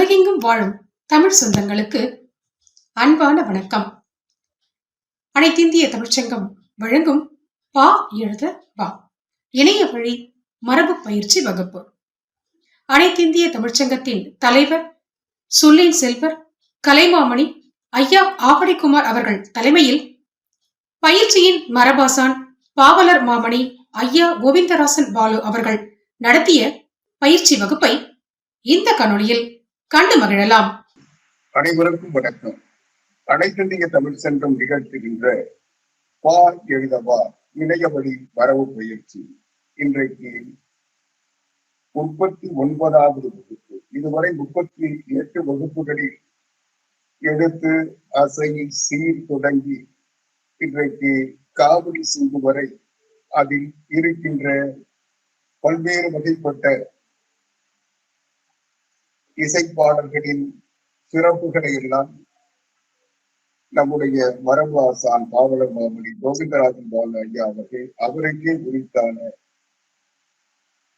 உலகெங்கும் வாழும் தமிழ் சொந்தங்களுக்கு அன்பான வணக்கம். அனைத்திந்திய தமிழ்ச்சங்கம் வழங்கும் பா எழுத வா இணைய வழி மரபு பயிற்சி வகுப்பு. அனைத்திந்திய தமிழ்ச்சங்கத்தின் தலைவர் சொல்லேன் செல்வர் கலைமாமணி ஐயா ஆவடிக்குமார் அவர்கள் தலைமையில் பயிற்சியின் மரபாசான் பாவலர் மாமணி ஐயா கோவிந்தராசன் பாலு அவர்கள் நடத்திய பயிற்சி வகுப்பை இந்த காணொளியில் கண்டு மகிழலாம். அனைவருக்கும் வணக்கம். அனைத்திந்திய தமிழ் சங்கம் நிகழ்த்துகின்ற பா எழுதவா இணையவழி வரவு பயிற்சி இன்றைக்கு 39வது வகுப்பு. இதுவரை 38 வகுப்புகளில் எழுத்து அசை சீர் தொடங்கி இன்றைக்கு காவடி சிந்து வரை அதில் இருக்கின்ற பல்வேறு வகைப்பட்ட இசைப்பாடல்களின் சிறப்புகளை எல்லாம் நம்முடைய மரபு ஆசான் பாவலர் மாமணி கோவிந்தராஜன் பாலு ஐயா அவர்கள் அவருக்கே உரித்தான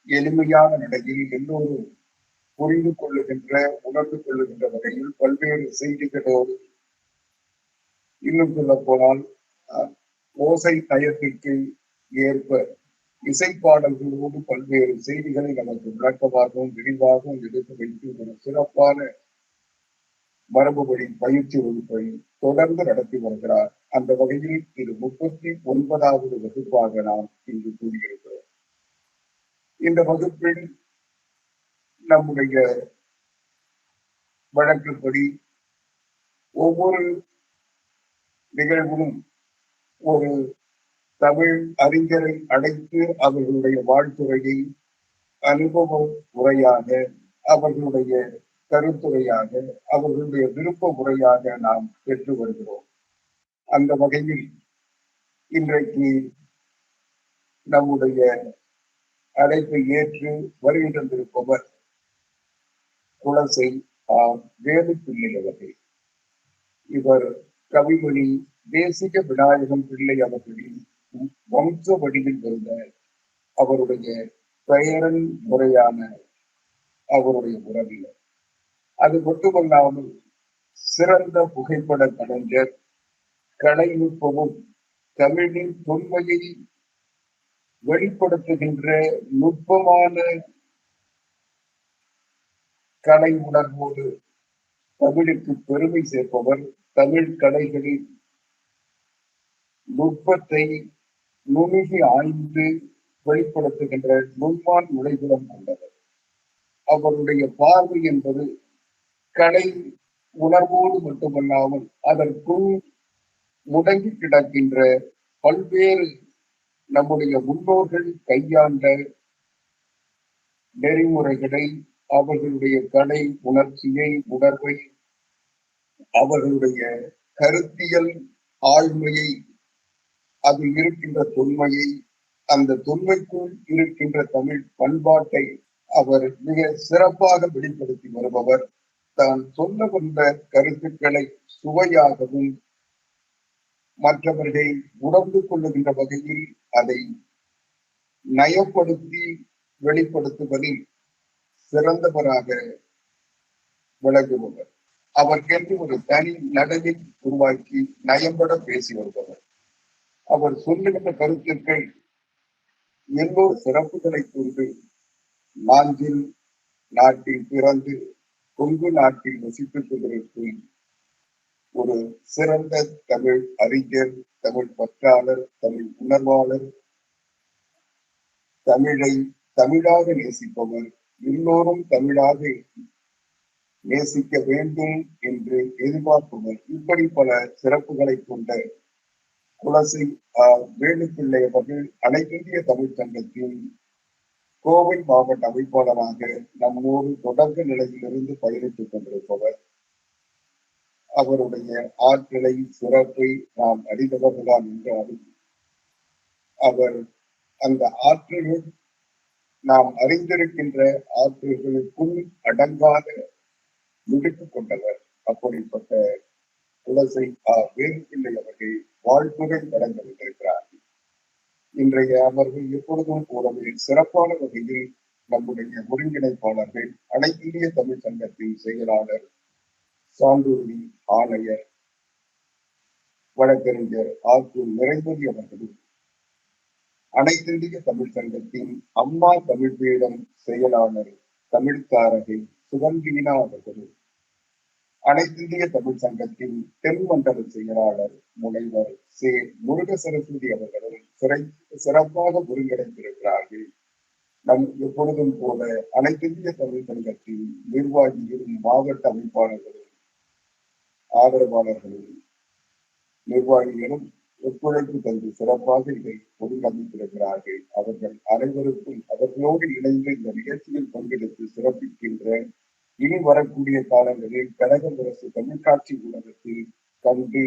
எளிமையான நடையில் எல்லோரும் புரிந்து கொள்ளுகின்ற உணர்ந்து கொள்ளுகின்ற வகையில் பல்வேறு செய்திகளோடு, இன்னும் சொல்ல போனால் ஓசை நயத்திற்கு ஏற்ப இசைப்பாடல்களோடு பல்வேறு செய்திகளை நமக்கு விளக்கமாகவும் விரிவாகவும் எடுத்து வைத்து ஒரு சிறப்பான மரபுபடி பயிற்சி வகுப்பை தொடர்ந்து நடத்தி வருகிறார். அந்த வகையில் இது 39வது வகுப்பாக நாம் இங்கு கூறியிருக்கிறோம். இந்த வகுப்பில் நம்முடைய வழக்கப்படி ஒவ்வொரு நிகழ்வும் ஒரு தமிழ் அறிஞரை அழைத்து அவர்களுடைய வாழ்த்துறையை அனுபவ உரையாக, அவர்களுடைய கருத்துரையாக, அவர்களுடைய விருப்ப உரையாக நாம் பெற்று வருகிறோம். அந்த வகையில் இன்றைக்கு நம்முடைய அழைப்பை ஏற்று வருகை தந்திருப்பவர் குலசை வேலுப்பிள்ளை அவர்கள். இவர் கவிமணி தேசிக விநாயகம் பிள்ளை அவர்களின் வம்ச வடிவில் வந்த அவருடைய பெயரன் முறையான அவருடைய உறவினர். அது மட்டுமல்லாமல் சிறந்த புகைப்பட கலைஞர், கலைநுட்பமும் தமிழின் தொன்மையை வெளிப்படுத்துகின்ற நுட்பமான கலை உணர்வோடு தமிழுக்கு பெருமை சேர்ப்பவர், தமிழ் கலைகளில் நுட்பத்தை நுணுகி ஆய்ந்து வெளிப்படுத்துகின்ற நுண்மான் உழைகுலம் கொண்டவர். அவருடைய பார்வை என்பது கலை உணர்வோடு மட்டுமல்லாமல் அதற்குள் முடங்கி கிடக்கின்ற பல்வேறு நம்முடைய முன்னோர்கள் கையாண்ட நெறிமுறைகளை, அவர்களுடைய கலை உணர்ச்சியை, உணர்வை, அவர்களுடைய கருத்தியல் ஆழ்மையை, அதில் இருக்கின்ற தொன்மையை, அந்த தொன்மைக்குள் இருக்கின்ற தமிழ் பண்பாட்டை அவர் மிக சிறப்பாக வெளிப்படுத்தி வருபவர். தான் சொல்ல வந்த கருத்துக்களை சுவையாகவும் மற்றவர்கள் உணர்ந்து கொள்ளுகின்ற வகையில் அதை நயப்படுத்தி வெளிப்படுத்துவதில் சிறந்தவராக விளங்குபவர். அவர்கென்று ஒரு தனி நடையை உருவாக்கி நயம்பட பேசி வருபவர். அவர் சொல்லுகின்ற கருத்துக்கள் எல்லோரு சிறப்புகளை கொண்டு நாஞ்சில் நாட்டில் பிறந்து கொங்கு நாட்டில் வசித்துக் கொண்டிருக்கும் ஒரு சிறந்த தமிழ் அறிஞர், தமிழ் பற்றாளர், தமிழ் உணர்வாளர், தமிழை தமிழாக நேசிப்பவர், எல்லோரும் தமிழாக நேசிக்க வேண்டும் என்று எதிர்பார்ப்பவர். இப்படி பல சிறப்புகளை கொண்ட குலசை வேலுப்பிள்ளை அவர்கள் அனைத்திந்திய தமிழ் சங்கத்தின் கோவை மாவட்ட அமைப்பாளராக நம்மோடு தொடக்க நிலையிலிருந்து பயணித்துக் கொண்டிருப்பவர். அவருடைய ஆற்றலை, சிறப்பை நாம் அறிந்தவர்களால் என்றாலும் அவர் அந்த ஆற்றலில் நாம் அறிந்திருக்கின்ற ஆற்றல்களுக்குள் அடங்காத மிடுக்கு கொண்டவர். அப்படிப்பட்ட குலசை வேலுப்பிள்ளை அவர்கள் வாழ்த்துரை வழங்க வந்திருக்கிறார். இன்றைய அமர்வு எப்பொழுதும் போலவே சிறப்பான வகையில் நம்முடைய ஒருங்கிணைப்பாளர்கள் அனைத்திந்திய தமிழ் சங்கத்தின் செயலாளர் சான்றோரி ஆணையர் வழக்கறிஞர் ஆத்தூர் நிறைமதி அவர்களும், அனைத்திந்திய தமிழ் சங்கத்தின் அம்மா தமிழ் பீடம் செயலாளர் தமிழ்த்தாரகை சுகந்தீனா அவர்களும், அனைத்திந்திய தமிழ் சங்கத்தின் தென் மண்டல செயலாளர் முனைவர் சே. முருக சரஸ்வதி அவர்களும் சிறப்பாக ஒருங்கிணைந்திருக்கிறார்கள். நம் எப்பொழுதும் போல அனைத்திந்திய தமிழ் சங்கத்தின் நிர்வாகிகளும் மாவட்ட அமைப்பாளர்களும் ஆதரவாளர்களும் நிர்வாகிகளும் ஒத்துழைப்பு தந்து சிறப்பாக இதை ஒருங்கமைத்திருக்கிறார்கள். அவர்கள் அனைவருக்கும் அவர்களோடு இணைந்து இந்த நிகழ்ச்சியில் பங்கெடுத்து சிறப்பிக்கின்ற இனி வரக்கூடிய காலங்களில் கழக அரசு தமிழ்காட்சி ஊடகத்தில் கண்டு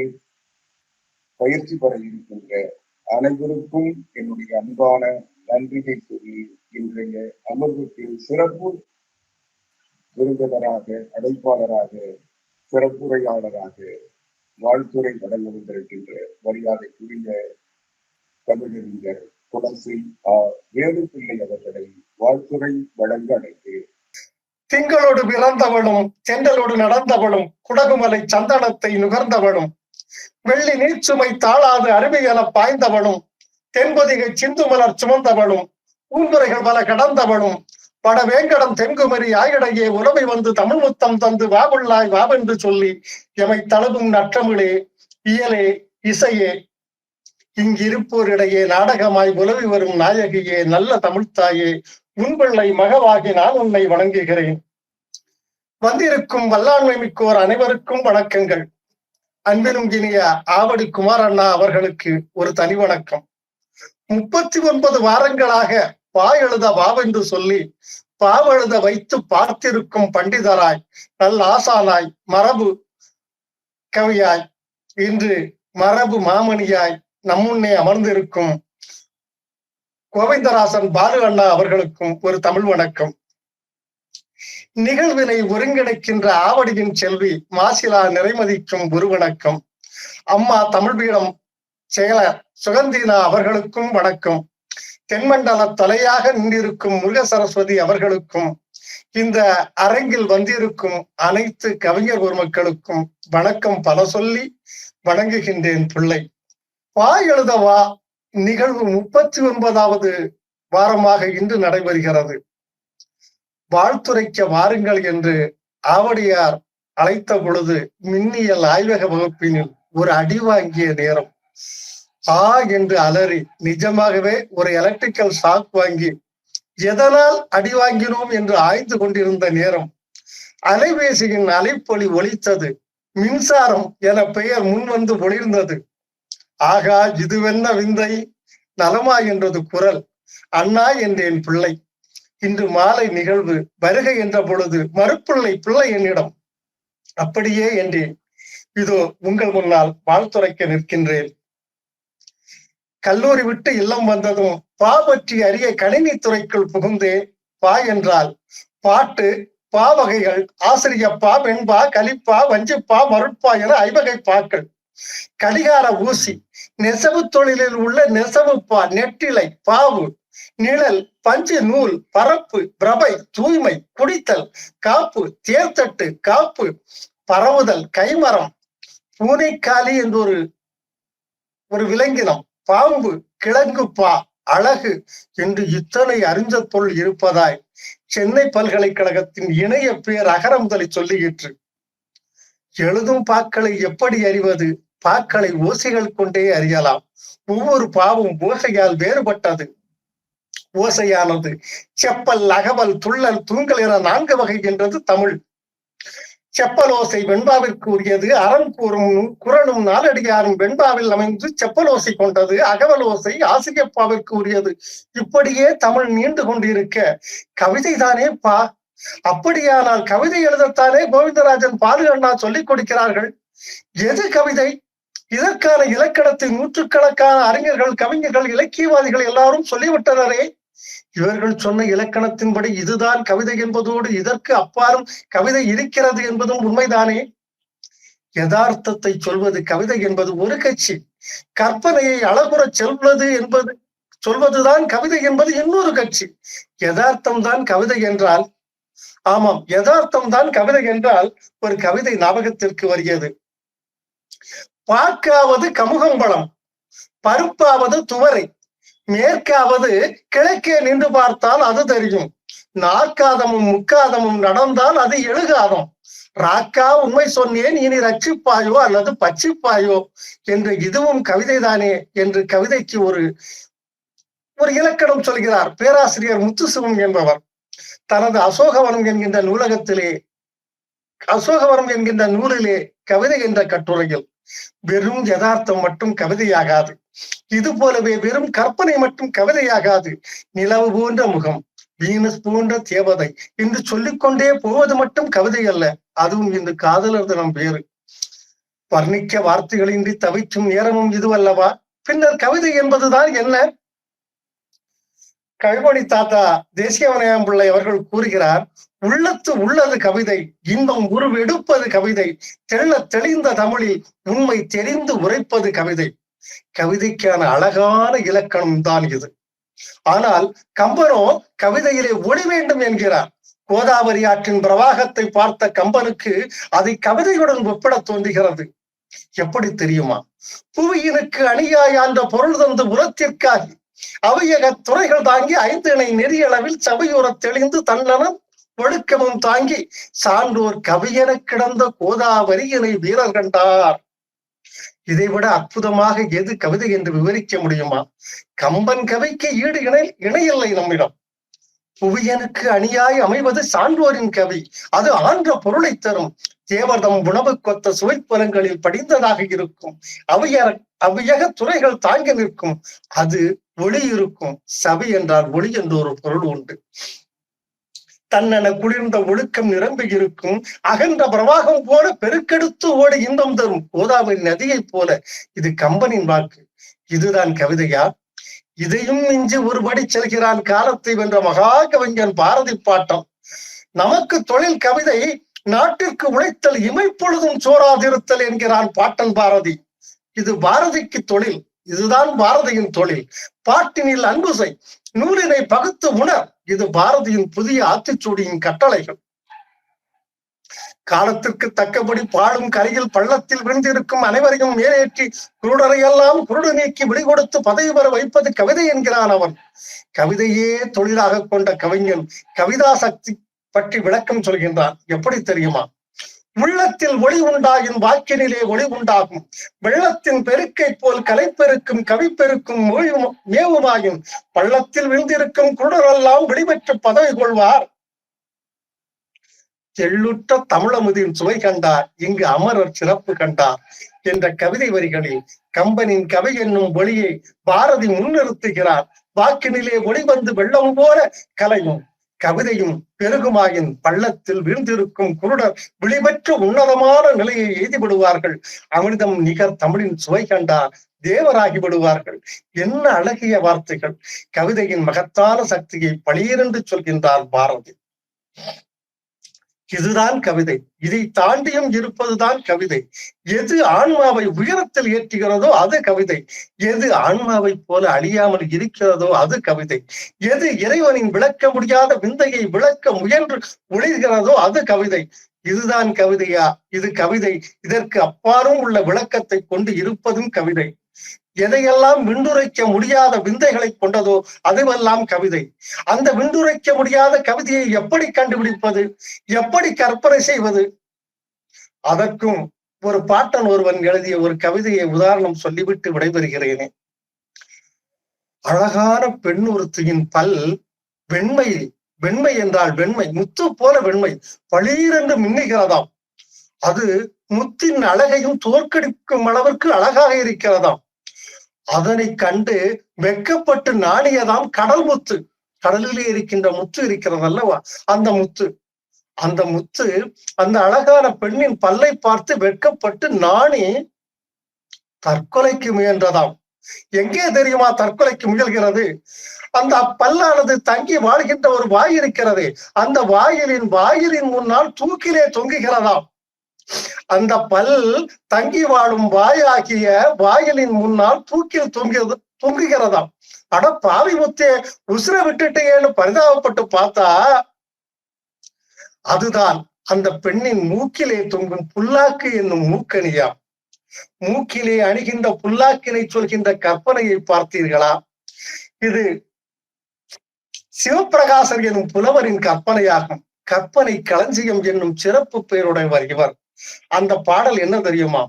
பயிற்சி பெற இருக்கின்ற அனைவருக்கும் என்னுடைய அன்பான நன்றியை சொல்லி இன்றைய அமர்வுக்கு சிறப்பு விருந்தினராக, அழைப்பாளராக, சிறப்புரையாளராக வாழ்த்துறை வழங்க வந்திருக்கின்ற மரியாதைக்குரிய தமிழறிஞர் துளசி வேலுப்பிள்ளை அவர்களை வாழ்த்துறை வழங்க அழைக்கிறேன். திங்களோடு பிறந்தவளும் தென்றலோடு நடந்தவளும் குடகுமலை சந்தனத்தை நுகர்ந்தவளும் வெள்ளி நீச்சுமை தாளாது அருமையென பாய்ந்தவளும் தென்பொதிகை சிந்து மலர் சுமந்தவளும் ஊன்புரைகள் பல கடந்தவளும் வடவேங்கடம் தென்குமரி ஆயிடையே உறவை வந்து தமிழ் முத்தம் தந்து வாவுள்ளாய் வாவென்று சொல்லி எமை தழுவும் நற்றமிழே இயலே இசையே இங்கிருப்போரிடையே நாடகமாய் உலவி வரும் நாயகியே நல்ல தமிழ்த்தாயே உன்பிள்ளை மகவாகி நான் உன்னை வணங்குகிறேன். வந்திருக்கும் வல்லாண்மை மிக்கோர் அனைவருக்கும் வணக்கங்கள். அன்பிலும் இனிய ஆவடி குமார் அண்ணா அவர்களுக்கு ஒரு தனி வணக்கம். 39 வாரங்களாக எழுத வாவென்று சொல்லி பாவெழுத வைத்து பார்த்திருக்கும் பண்டிதராய், நல்ல ஆசானாய், மரபு கவியாய், இன்று மரபு மாமணியாய் நம்முன்னே அமர்ந்திருக்கும் கோவிந்தராசன் பாலு அண்ணா அவர்களுக்கும் ஒரு தமிழ் வணக்கம். நிகழ்வினை ஒருங்கிணைக்கின்ற ஆவடியின் செல்வி மாசிலா நிறைமதிக்கும் ஒரு வணக்கம். அம்மா தமிழ் பீடம் செயலர் சுகந்தீனா அவர்களுக்கும் வணக்கம். தென்மண்டல தலையாக நின்றிருக்கும் முருக சரஸ்வதி அவர்களுக்கும், இந்த அரங்கில் வந்திருக்கும் அனைத்து கவிஞர் பெருமக்களுக்கும் வணக்கம் பல சொல்லி வணங்குகின்றேன். பிள்ளை எழுதவா நிகழ்வு 39வது வாரமாக இன்று நடைபெறுகிறது. வாழ்த்துரைக்க வாருங்கள் என்று ஆவடியார் அழைத்த பொழுது மின்னியல் ஆய்வக வகுப்பினில் ஒரு அடி வாங்கிய நேரம். என்று அலறி நிஜமாகவே ஒரு எலக்ட்ரிக்கல் ஷாக் வாங்கி எதனால் அடி வாங்கினோம் என்று ஆய்ந்து கொண்டிருந்த நேரம் அலைபேசியின் அலைப்பொலி ஒலித்தது. மின்சாரம் என பெயர் முன்வந்து ஒளிர்ந்தது. ஆகா, இதுவென்ன விந்தை, நலமா என்றது குரல். அண்ணா என்றேன் பிள்ளை. இன்று மாலை நிகழ்வு வருகை என்ற பொழுது மறுப்பிள்ளை பிள்ளை என்னிடம். அப்படியே என்றேன். இதோ உங்கள் முன்னால் வாழ்த்துரைக்க நிற்கின்றேன். கல்லூரி விட்டு இல்லம் வந்ததும் பா பற்றி அறிய கணினி துறைக்குள் புகுந்தேன். பா என்றால் பாட்டு, பா வகைகள், ஆசிரியப்பா, வெண்பா, கலிப்பா, வஞ்சிப்பா, மருட்பா என 5 வகை பாக்கள். கடிகார ஊசி, நெசவு தொழிலில் உள்ள நெசவு பா, நெட்டிலை, பாவு, நிழல், பஞ்சு நூல், பரப்பு, பிரபை, தூய்மை, குடித்தல், காப்பு, தேர்த்தட்டு, காப்பு, பரவுதல், கைமரம், பூனைக்காலி என்று ஒரு விலங்கினம், பாம்பு, கிழங்கு பா, அழகு என்று இத்தனை அறிஞ்ச பொருள் இருப்பதாய் சென்னை பல்கலைக்கழகத்தின் இணைய பேர் அகரமுதலை சொல்லுகிற்று. எழுதும் பாக்களை எப்படி அறிவது? பாக்களை ஓசைகள் கொண்டே அறியலாம். ஒவ்வொரு பாவும் ஓசையால் வேறுபட்டது. ஓசையானது செப்பல், அகவல், துள்ளல், தூங்கல் என 4 வகை என்றது தமிழ். செப்பலோசை வெண்பாவிற்கு உரியது. அறம் கூறும் குரலும் நாலடியாரும் வெண்பாவில் அமைந்து செப்பலோசை கொண்டது. அகவலோசை ஆசிரியப்பாவிற்கு உரியது. இப்படியே தமிழ் நீண்டு கொண்டிருக்க கவிதை தானே பா. அப்படியானால் கவிதை எழுதத்தானே கோவிந்தராஜன், பாலு அண்ணா சொல்லிக் கொடுக்கிறார்கள். எது கவிதை? இதற்கான இலக்கணத்தை நூற்றுக்கணக்கான அறிஞர்கள், கவிஞர்கள், இலக்கியவாதிகள் எல்லாரும் சொல்லிவிட்டனரே. இவர்கள் சொன்ன இலக்கணத்தின்படி இதுதான் கவிதை என்பதோடு இதற்கு அப்பாலும் கவிதை இருக்கிறது என்பதும் உண்மைதானே. யதார்த்தத்தை சொல்வது கவிதை என்பது ஒரு கட்சி, கற்பனையை அழகுறச் சொல்வதுதான் கவிதை என்பது இன்னொரு கட்சி. யதார்த்தம் தான் கவிதை என்றால், ஆமாம், யதார்த்தம் தான் கவிதை என்றால் ஒரு கவிதை ஞாபகத்திற்கு வருகிறது. பாக்காவது கமுகம்பழம், பருப்பாவது துவரை, மேற்காவது கிழக்கே நின்று பார்த்தால் அது தெரியும், நாற்காதமும் முக்காதமும் நடந்தால் அது எழுகாதம், ராக்கா உண்மை சொன்னேன் இனி ரட்சிப்பாயோ அல்லது பச்சிப்பாயோ என்று இதுவும் கவிதைதானே என்று கவிதைக்கு ஒரு இலக்கணம் சொல்கிறார் பேராசிரியர் முத்துசிவம் என்பவர் தனது அசோகவனம் என்கின்ற நூலிலே கவிதை என்ற கட்டுரையில். வெறும் யதார்த்தம் மட்டும் கவிதையாகாது, இது போலவே வெறும் கற்பனை மட்டும் கவிதையாகாது. நிலவு போன்ற முகம், வீனஸ் போன்ற தேவதை என்று சொல்லிக்கொண்டே போவது மட்டும் கவிதை அல்ல, அதுவும் இந்த காதலர் தினம் வேறு. வர்ணிக்க வார்த்தைகளின்றி தவிக்கும் நேரமும் இதுவல்லவா? பின்னர் கவிதை என்பதுதான் என்ன? கவிமணி தாத்தா தேசியவனயம் பிள்ளை அவர்கள் கூறுகிறார், உள்ளத்து உள்ளது கவிதை, இன்பம் உருவெடுப்பது கவிதை, தெள்ள தெளிந்த தமிழில் உண்மை தெரிந்து உரைப்பது கவிதை. கவிதைக்கான அழகான இலக்கணம் தான் இது. ஆனால் கம்பனோ கவிதையிலே ஒளி வேண்டும் என்கிறார். கோதாவரி ஆற்றின் பிரவாகத்தை பார்த்த கம்பனுக்கு அதை கவிதையுடன் ஒப்பிட தோன்றுகிறது. எப்படி தெரியுமா? புவியினுக்கு அணியாயான்ற பொருள் தந்து உரத்திற்காகி அவையக துறைகள் தாங்கி 5 இணை நெறியளவில் சபையுற தெளிந்து தன்னனம் ஒழுக்கமும் தாங்கி சான்றோர் கவியென கிடந்த கோதாவரி இணை வீரர் கண்டார். இதைவிட அற்புதமாக எது கவிதை என்று விவரிக்க முடியுமா? கம்பன் கவிக்கு ஈடு இணையில்லை நம்மிடம். புவியனுக்கு அணியாய் அமைவது சான்றோரின் கவி, அது ஆன்ற பொருளை தரும். தேவர்தம் உணவு கொத்த சுவைப்புலங்களில் படிந்ததாக இருக்கும். அவையக துறைகள் தாங்கி நிற்கும். அது ஒளி இருக்கும். சபை என்றால் ஒளி என்று ஒரு பொருள் உண்டு. தன்னென குளிர்ந்த ஒழுக்கம் நிரம்பி இருக்கும். அகன்ற பிரவாகம் போல பெருக்கெடுத்து ஓடி இன்பம் தரும் கோதாவரி நதியை போல. இது கம்பனின் வாக்கு. இதுதான் கவிதையா? இதையும் மிஞ்சி ஒருபடி செல்கிறான் காலத்தை வென்ற மகா கவிஞன் பாரதி பாட்டம். நமக்கு தொழில் கவிதை, நாட்டிற்கு உழைத்தல், இமைப்பொழுதும் சோராதிருத்தல் என்கிறான் பாட்டன் பாரதி. இது பாரதிக்கு தொழில், இதுதான் பாரதியின் தொழில். பாட்டினில் அன்பு செய், நூலினை பகுத்து உணர், இது பாரதியின் புதிய ஆத்திச்சூடியின் கட்டளைகள். காலத்திற்கு தக்கபடி பாடும் கரையில் பள்ளத்தில் விழுந்திருக்கும் அனைவரையும் மேலேற்றி குருடரையெல்லாம் குருடு நீக்கி விடை கொடுத்து பதவி பெற வைப்பது கவிதை என்கிறான் அவன். கவிதையே தொழிலாக கொண்ட கவிஞன் கவிதா சக்தி பற்றி விளக்கம் சொல்கின்றான். எப்படி தெரியுமா? உள்ளத்தில் ஒளி உண்டாயின் வாக்கினிலே ஒளி உண்டாகும். வெள்ளத்தின் பெருக்கை போல் கலைப்பெருக்கும் கவிப்பெருக்கும் மேவுமாயின் பள்ளத்தில் விழுந்திருக்கும் குருடரெல்லாம் விடுபெற்று பதவி கொள்வார். தெள்ளுற்ற தமிழமுதின் சுவை கண்டார், இங்கு அமரர் சிறப்பு கண்டார் என்ற கவிதை வரிகளில் கம்பனின் கவி என்னும் ஒளியை பாரதி முன்னிறுத்துகிறார். வாக்கினிலே ஒளி வந்து வெள்ளம் போல கலையும் கவிதையும் பெருகுமாயின் பள்ளத்தில் வீழ்ந்திருக்கும் குருடர் விழிபெற்று உன்னதமான நிலையை எய்திவிடுவார்கள். அமிர்தம் நிகர் தமிழின் சுவை கண்டார், தேவராகி விடுவார்கள். என்ன அழகிய வார்த்தைகள்! கவிதையின் மகத்தான சக்தியை பளீரென்று சொல்கின்றார் பாரதி. இதுதான் கவிதை. இதை தாண்டியும் இருப்பதுதான் கவிதை. எது ஆன்மாவை உயரத்தில் ஏற்றுகிறதோ அது கவிதை. எது ஆன்மாவை போல அழியாமல் இருக்கிறதோ அது கவிதை. எது இறைவனின் விளக்க முடியாத விந்தையை விளக்க முயன்று ஒளிர்கிறதோ அது கவிதை. இதுதான் கவிதையா? இது கவிதை. இதற்கு அப்பாலும் உள்ள விளக்கத்தை கொண்டு இருப்பதும் கவிதை. எதையெல்லாம் விண்டுரைக்க முடியாத விந்தைகளை கொண்டதோ அதுவெல்லாம் கவிதை. அந்த விண்டுரைக்க முடியாத கவிதையை எப்படி கண்டுபிடிப்பது? எப்படி கற்பனை செய்வது? அதற்கும் ஒரு பாட்டன் ஒருவன் எழுதிய ஒரு கவிதையை உதாரணம் சொல்லிவிட்டு விடைபெறுகிறேனே. அழகான பெண் ஒருத்தியின் பல் வெண்மை, வெண்மை என்றால் வெண்மை, முத்து போல வெண்மை, பளீரென்று மின்னுகிறதாம். அது முத்தின் அழகையும் தோற்கடிக்கும் அளவிற்கு அழகாக இருக்கிறதாம். அதனை கண்டு வெக்கப்பட்டு நாணியதாம் கடல் முத்து. கடலிலே இருக்கின்ற முத்து இருக்கிறது அல்லவா, அந்த முத்து. அந்த முத்து அந்த அழகான பெண்ணின் பல்லை பார்த்து வெட்கப்பட்டு நாணி தற்கொலைக்கு முயன்றதாம். எங்கே தெரியுமா தற்கொலைக்கு முயல்கிறது? அந்த பல்லானது தங்கி வாழ்கின்ற ஒரு வாய் இருக்கிறது. அந்த வாயிலின் முன்னால் தூக்கிலே தொங்குகிறதாம். அந்த பல் தங்கி வாழும் வாயாகிய வாயிலின் முன்னால் தூக்கில் பொங்குகிறதாம். அட பாவி முத்தே, உசுர விட்டுட்டேன்னு பரிதாபப்பட்டு பார்த்தா அதுதான் அந்த பெண்ணின் மூக்கிலே தொங்கும் புல்லாக்கு என்னும் மூக்கணியாம். மூக்கிலே அணிகின்ற புல்லாக்கினை சொல்கின்ற கற்பனையை பார்த்தீர்களா? இது சிவப்பிரகாசர் எனும் புலவரின் கற்பனையாகும். கற்பனை களஞ்சியம் என்னும் சிறப்பு பெயருடையவர் இவர். அந்த பாடல் என்ன தெரியுமா?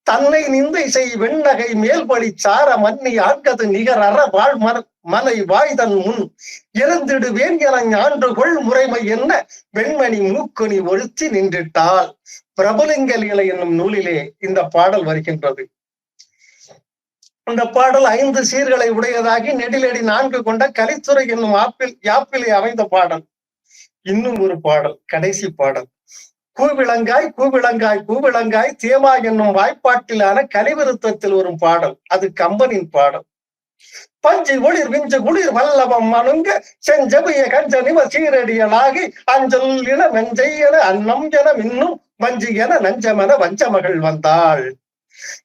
தன்னை நிந்தை செய் வெண்ணகை மேல்படி சார மன்னி ஆர்க்கது நிகர் அற வாழ் மலை வாய்தன் முன் இறந்திடுவேன் என ஞான்று கொள் முறைமை என்ன வெண்மணி மூக்குனி ஒழுத்தி நின்றிட்டால். பிரபலிங்க லீலை என்னும் நூலிலே இந்த பாடல் வருகின்றது. இந்த பாடல் 5 சீர்களை உடையதாகி நெடிலடி 4 கொண்ட கலித்துறை என்னும் யாப்பிலே அமைந்த பாடல். இன்னும் ஒரு பாடல், கடைசி பாடல். கூவிளங்காய் கூவிளங்காய் கூவிளங்காய் தேமா என்னும் வாய்ப்பாட்டிலான கலிவிருத்தத்தில் வரும் பாடல். அது கம்பனின் பாடல். பஞ்சு ஒளிர் விஞ்சு குளிர் வல்லவம் மனுங்க செஞ்சபிய கஞ்ச நிவ சீரடியலாகி அஞ்சல் என வெஞ்சை என அன்னம் என மின்னும் வஞ்சி என நஞ்சமென வஞ்சமகள் வந்தாள்.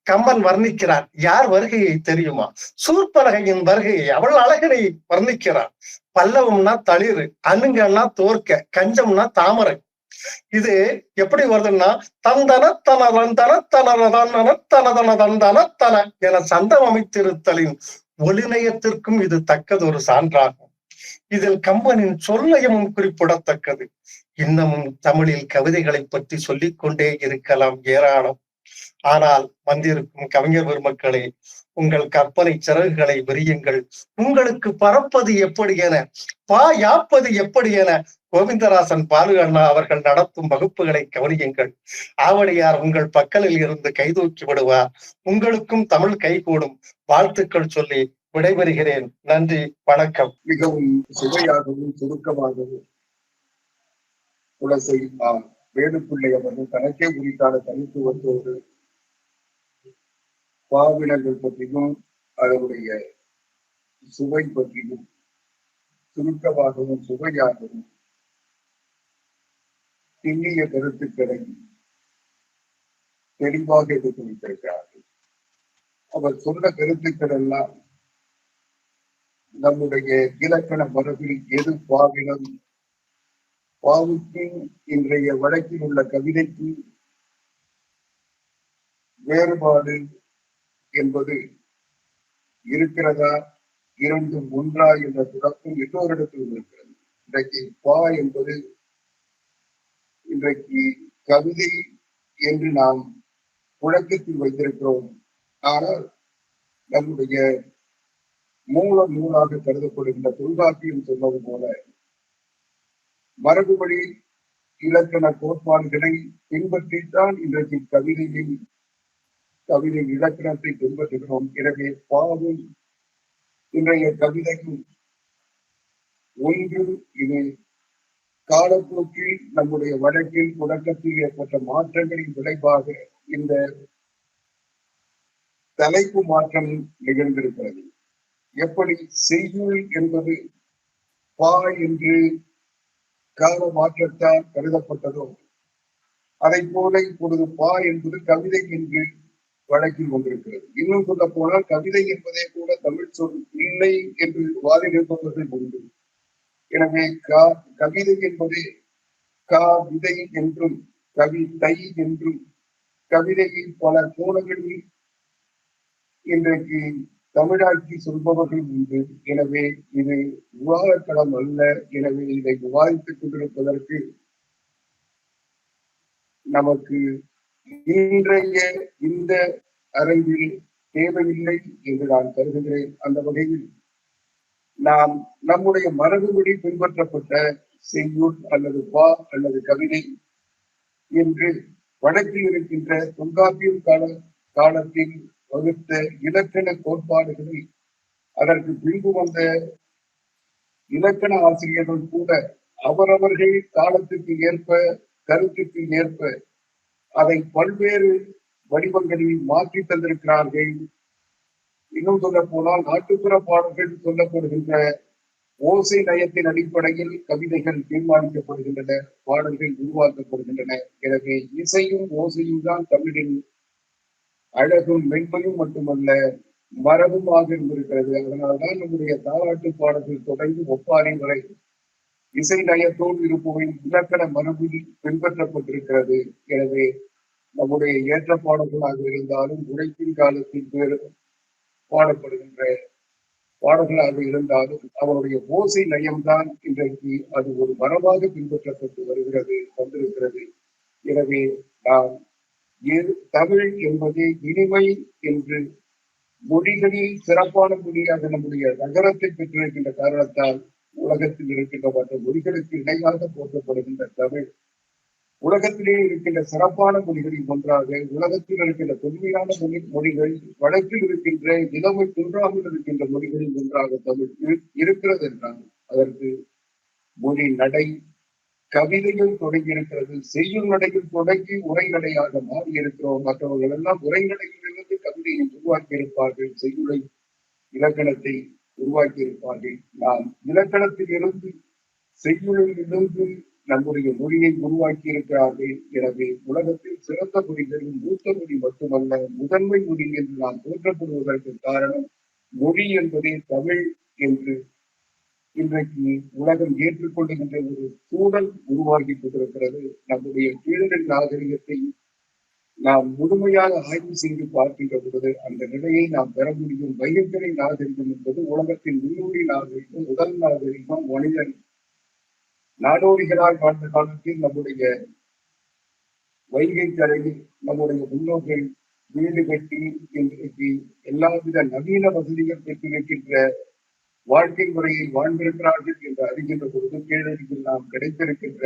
கம்பன் வர்ணிக்கிறான். யார் வருகையை தெரியுமா? சூர்பனகையின் வருகையை, அவள் அழகனை வர்ணிக்கிறான். பல்லவம்னா தளிர், அணுங்கன்னா தோற்க, கஞ்சம்னா தாமரை. இது எப்படி வருதுன்னா தந்தன தனதன தனதன தனதன தந்தன தன என சந்தம் அமைத்திருத்தலின் ஒளிநயத்திற்கும் இது தக்கதொரு சான்றாகும். இதில் கம்பனின் சொல்நயமும் குறிப்பிடத்தக்கது. இன்னமும் தமிழில் கவிதைகளை பற்றி சொல்லிக் கொண்டே இருக்கலாம் ஏராளம். ஆனால் வந்திருக்கும் கவிஞர் பெருமக்களே, உங்கள் கற்பனை சிறகுகளை விரியுங்கள். உங்களுக்கு பறப்பது எப்படி என, யாப்பது எப்படி என கோவிந்தராசன் பாலு அண்ணா அவர்கள் நடத்தும் வகுப்புகளை கவனியுங்கள். ஆவடியார் உங்கள் பக்கலில் இருந்து கைதூக்கி விடுவார். உங்களுக்கும் தமிழ் கைகூடும். வாழ்த்துக்கள் சொல்லி விடைபெறுகிறேன். நன்றி, வணக்கம். மிகவும் சுவையாகவும் சுருக்கமாகவும் குலசை வேலுப்பிள்ளை அவர்கள் தனக்கே உரித்தான தனித்துவத்தோடு பாவினங்கள் பற்றியும் அதனுடைய சுவை பற்றியும் சுருக்கமாகவும் சுவையாகவும் திண்ணிய கருத்துக்களை தெளிவாக எடுத்து வைத்திருக்கிறார்கள். அவர் சொன்ன கருத்துக்கள் எல்லாம் நம்முடைய இலக்கண மரபில் எது பாவினம், பாவுக்கு இன்றைய வழக்கில் உள்ள கவிதைக்கு வேறுபாடு என்பது இருக்கிறதா, இரண்டும் ஒன்றா என்ற குழப்பம் எல்லோரிடத்திலும் இருக்கிறது. இன்றைக்கு பா என்பது இன்றைக்கு கவிதை என்று நாம் புழக்கத்தில் வைத்திருக்கிறோம். ஆனால் நம்முடைய மூல நூலாக கருதப்படுகின்ற தொல்காப்பியம் சொன்னது போல மரபுபடி இலக்கண கோட்பாடுகளை பின்பற்றித்தான் இன்றைக்கு கவிதை இலக்கணத்தை பின்பற்றுகிறோம். எனவே பாவும் இன்றைய கவிதையும் ஒன்று. இது காலப்போக்கில் நம்முடைய வழக்கில் தொடக்கத்தில் ஏற்பட்ட மாற்றங்களின் விளைவாக இந்த தலைப்பு மாற்றம் நிகழ்ந்திருக்கிறது. எப்படி செய்யுள் என்பது பா என்று கால மாற்றத்தால் கருதப்பட்டதோ அதை போல இப்பொழுது பா என்பது கவிதை என்று வழக்கில் கொண்டிருக்கிறது. இன்னும் சொல்ல போனால் கவிதை என்பதே கூட தமிழ் சொல் இல்லை என்று வாதிடுபவர்கள் உண்டு. எனவே கவிதை என்பதே விதை என்றும் கவிதை என்றும் கவிதையை பல கோணங்களில் இன்றைக்கு தமிழாக்கி சொல்பவர்கள் உண்டு. எனவே இது விவாதக்களம் அல்ல. எனவே இதை விவாதித்துக் கொண்டிருப்பதற்கு நமக்கு இன்றைய இந்த அரங்கில் தேவையில்லை என்று நான் கருதுகிறேன். அந்த வகையில் நாம் நம்முடைய மரபுபடி பின்பற்றப்பட்ட செய்யுள் அல்லது பா அல்லது கவிதை என்று வடக்கில் இருக்கின்ற தொல்காப்பியம் காலத்தில் வகுத்த இலக்கண கோட்பாடுகளை அதற்கு பின்பு வந்த இலக்கண ஆசிரியர்கள் கூட அவரவர்கள் காலத்துக்கு ஏற்ப கருத்துக்கு ஏற்ப அதை பல்வேறு வடிவங்களில் மாற்றி தந்திருக்கிறார்கள். இன்னும் சொல்ல போனால் நாட்டுப்புற பாடல்கள் சொல்லப்படுகின்ற ஓசை நயத்தின் அடிப்படையில் கவிதைகள் தீர்மானிக்கப்படுகின்றன, பாடல்கள் உருவாக்கப்படுகின்றன. எனவே இசையும் ஓசையும் தான் தமிழின் அழகும் மென்மையும் மட்டுமல்ல மரபுமாக இருந்திருக்கிறது. அதனால்தான் நம்முடைய தாலாட்டு பாடத்தில் தொடங்கி ஒப்பாரி வரை இசை நயத்தோடு இருப்பவை இலக்கண மரபில் பின்பற்றப்பட்டிருக்கிறது. எனவே நம்முடைய ஏற்ற பாடல்களாக இருந்தாலும் உழைப்பின் காலத்தில் வேறு பாடப்படுகின்ற பாடல்களாக இருந்தாலும் அவருடைய ஓசை நயம்தான் இன்றைக்கு அது ஒரு மரபாக பின்பற்றப்பட்டு வந்திருக்கிறது. எனவே நாம் தமிழ் என்பது இனிமை என்று மொழிகளில் சிறப்பான மொழியாக நம்முடைய நகரத்தை பெற்றிருக்கின்ற காரணத்தால் உலகத்தில் இருக்கின்ற மற்ற மொழிகளுக்கு இணையாக போற்றப்படுகின்ற தமிழ் உலகத்திலே இருக்கின்ற சிறப்பான மொழிகளில் ஒன்றாக, உலகத்தில் இருக்கின்ற தொன்மையான மொழிகள், வழக்கில் இருக்கின்ற இளமை தோன்றாமல் இருக்கின்ற மொழிகளில் ஒன்றாக தமிழ் இருக்கிறது என்றால் அதற்கு மொழி நடை கவிதைகள் தொடங்கி இருக்கிறது. செய்யுள் நடையில் தொடங்கி உரைநடையாக மாறி இருக்கிறோம். மற்றவர்கள் எல்லாம் உரைநடையிலிருந்து கவிதையை உருவாக்கி இருப்பார்கள், செய்யுளை இலக்கணத்தை உருவாக்கி இருப்பார்கள். நாம் இலக்கணத்தில் இருந்து செய்யுளில் இருந்து நம்முடைய மொழியை உருவாக்கி இருக்கிறார்கள். எனவே உலகத்தில் சிறந்த மொழிகளில் மூத்த மொழி மட்டுமல்ல, முதன்மை மொழி என்று நாம் போற்றப்படுவதற்கு காரணம் மொழி என்பதே தமிழ் என்று இன்றைக்கு உலகம் ஏற்றுக்கொள்ளுகின்ற ஒரு சூழல் உருவாகி கொண்டிருக்கிறது. நம்முடைய கீழடி நாகரிகத்தை நாம் முழுமையாக ஆய்வு செய்து பார்க்கின்ற பொழுது அந்த நிலையை நாம் பெற முடியும். வைகை நாகரிகம் என்பது உலகத்தின் முன்னோடி நாகரிகம், முதல் நாகரிகம். மனிதன் நாடோடிகளால் வாழ்ந்த காலத்தில் நம்முடைய வைகை கரையில் நம்முடைய முன்னோர்கள் வீடு கட்டி இன்றைக்கு எல்லாவித நவீன வசதிகள் பெற்றிருக்கின்ற வாழ்க்கை முறையில் வாழ்ந்திருக்கிறார்கள் என்று அறிகின்ற பொழுது கீழடியில் நாம் கிடைத்திருக்கின்ற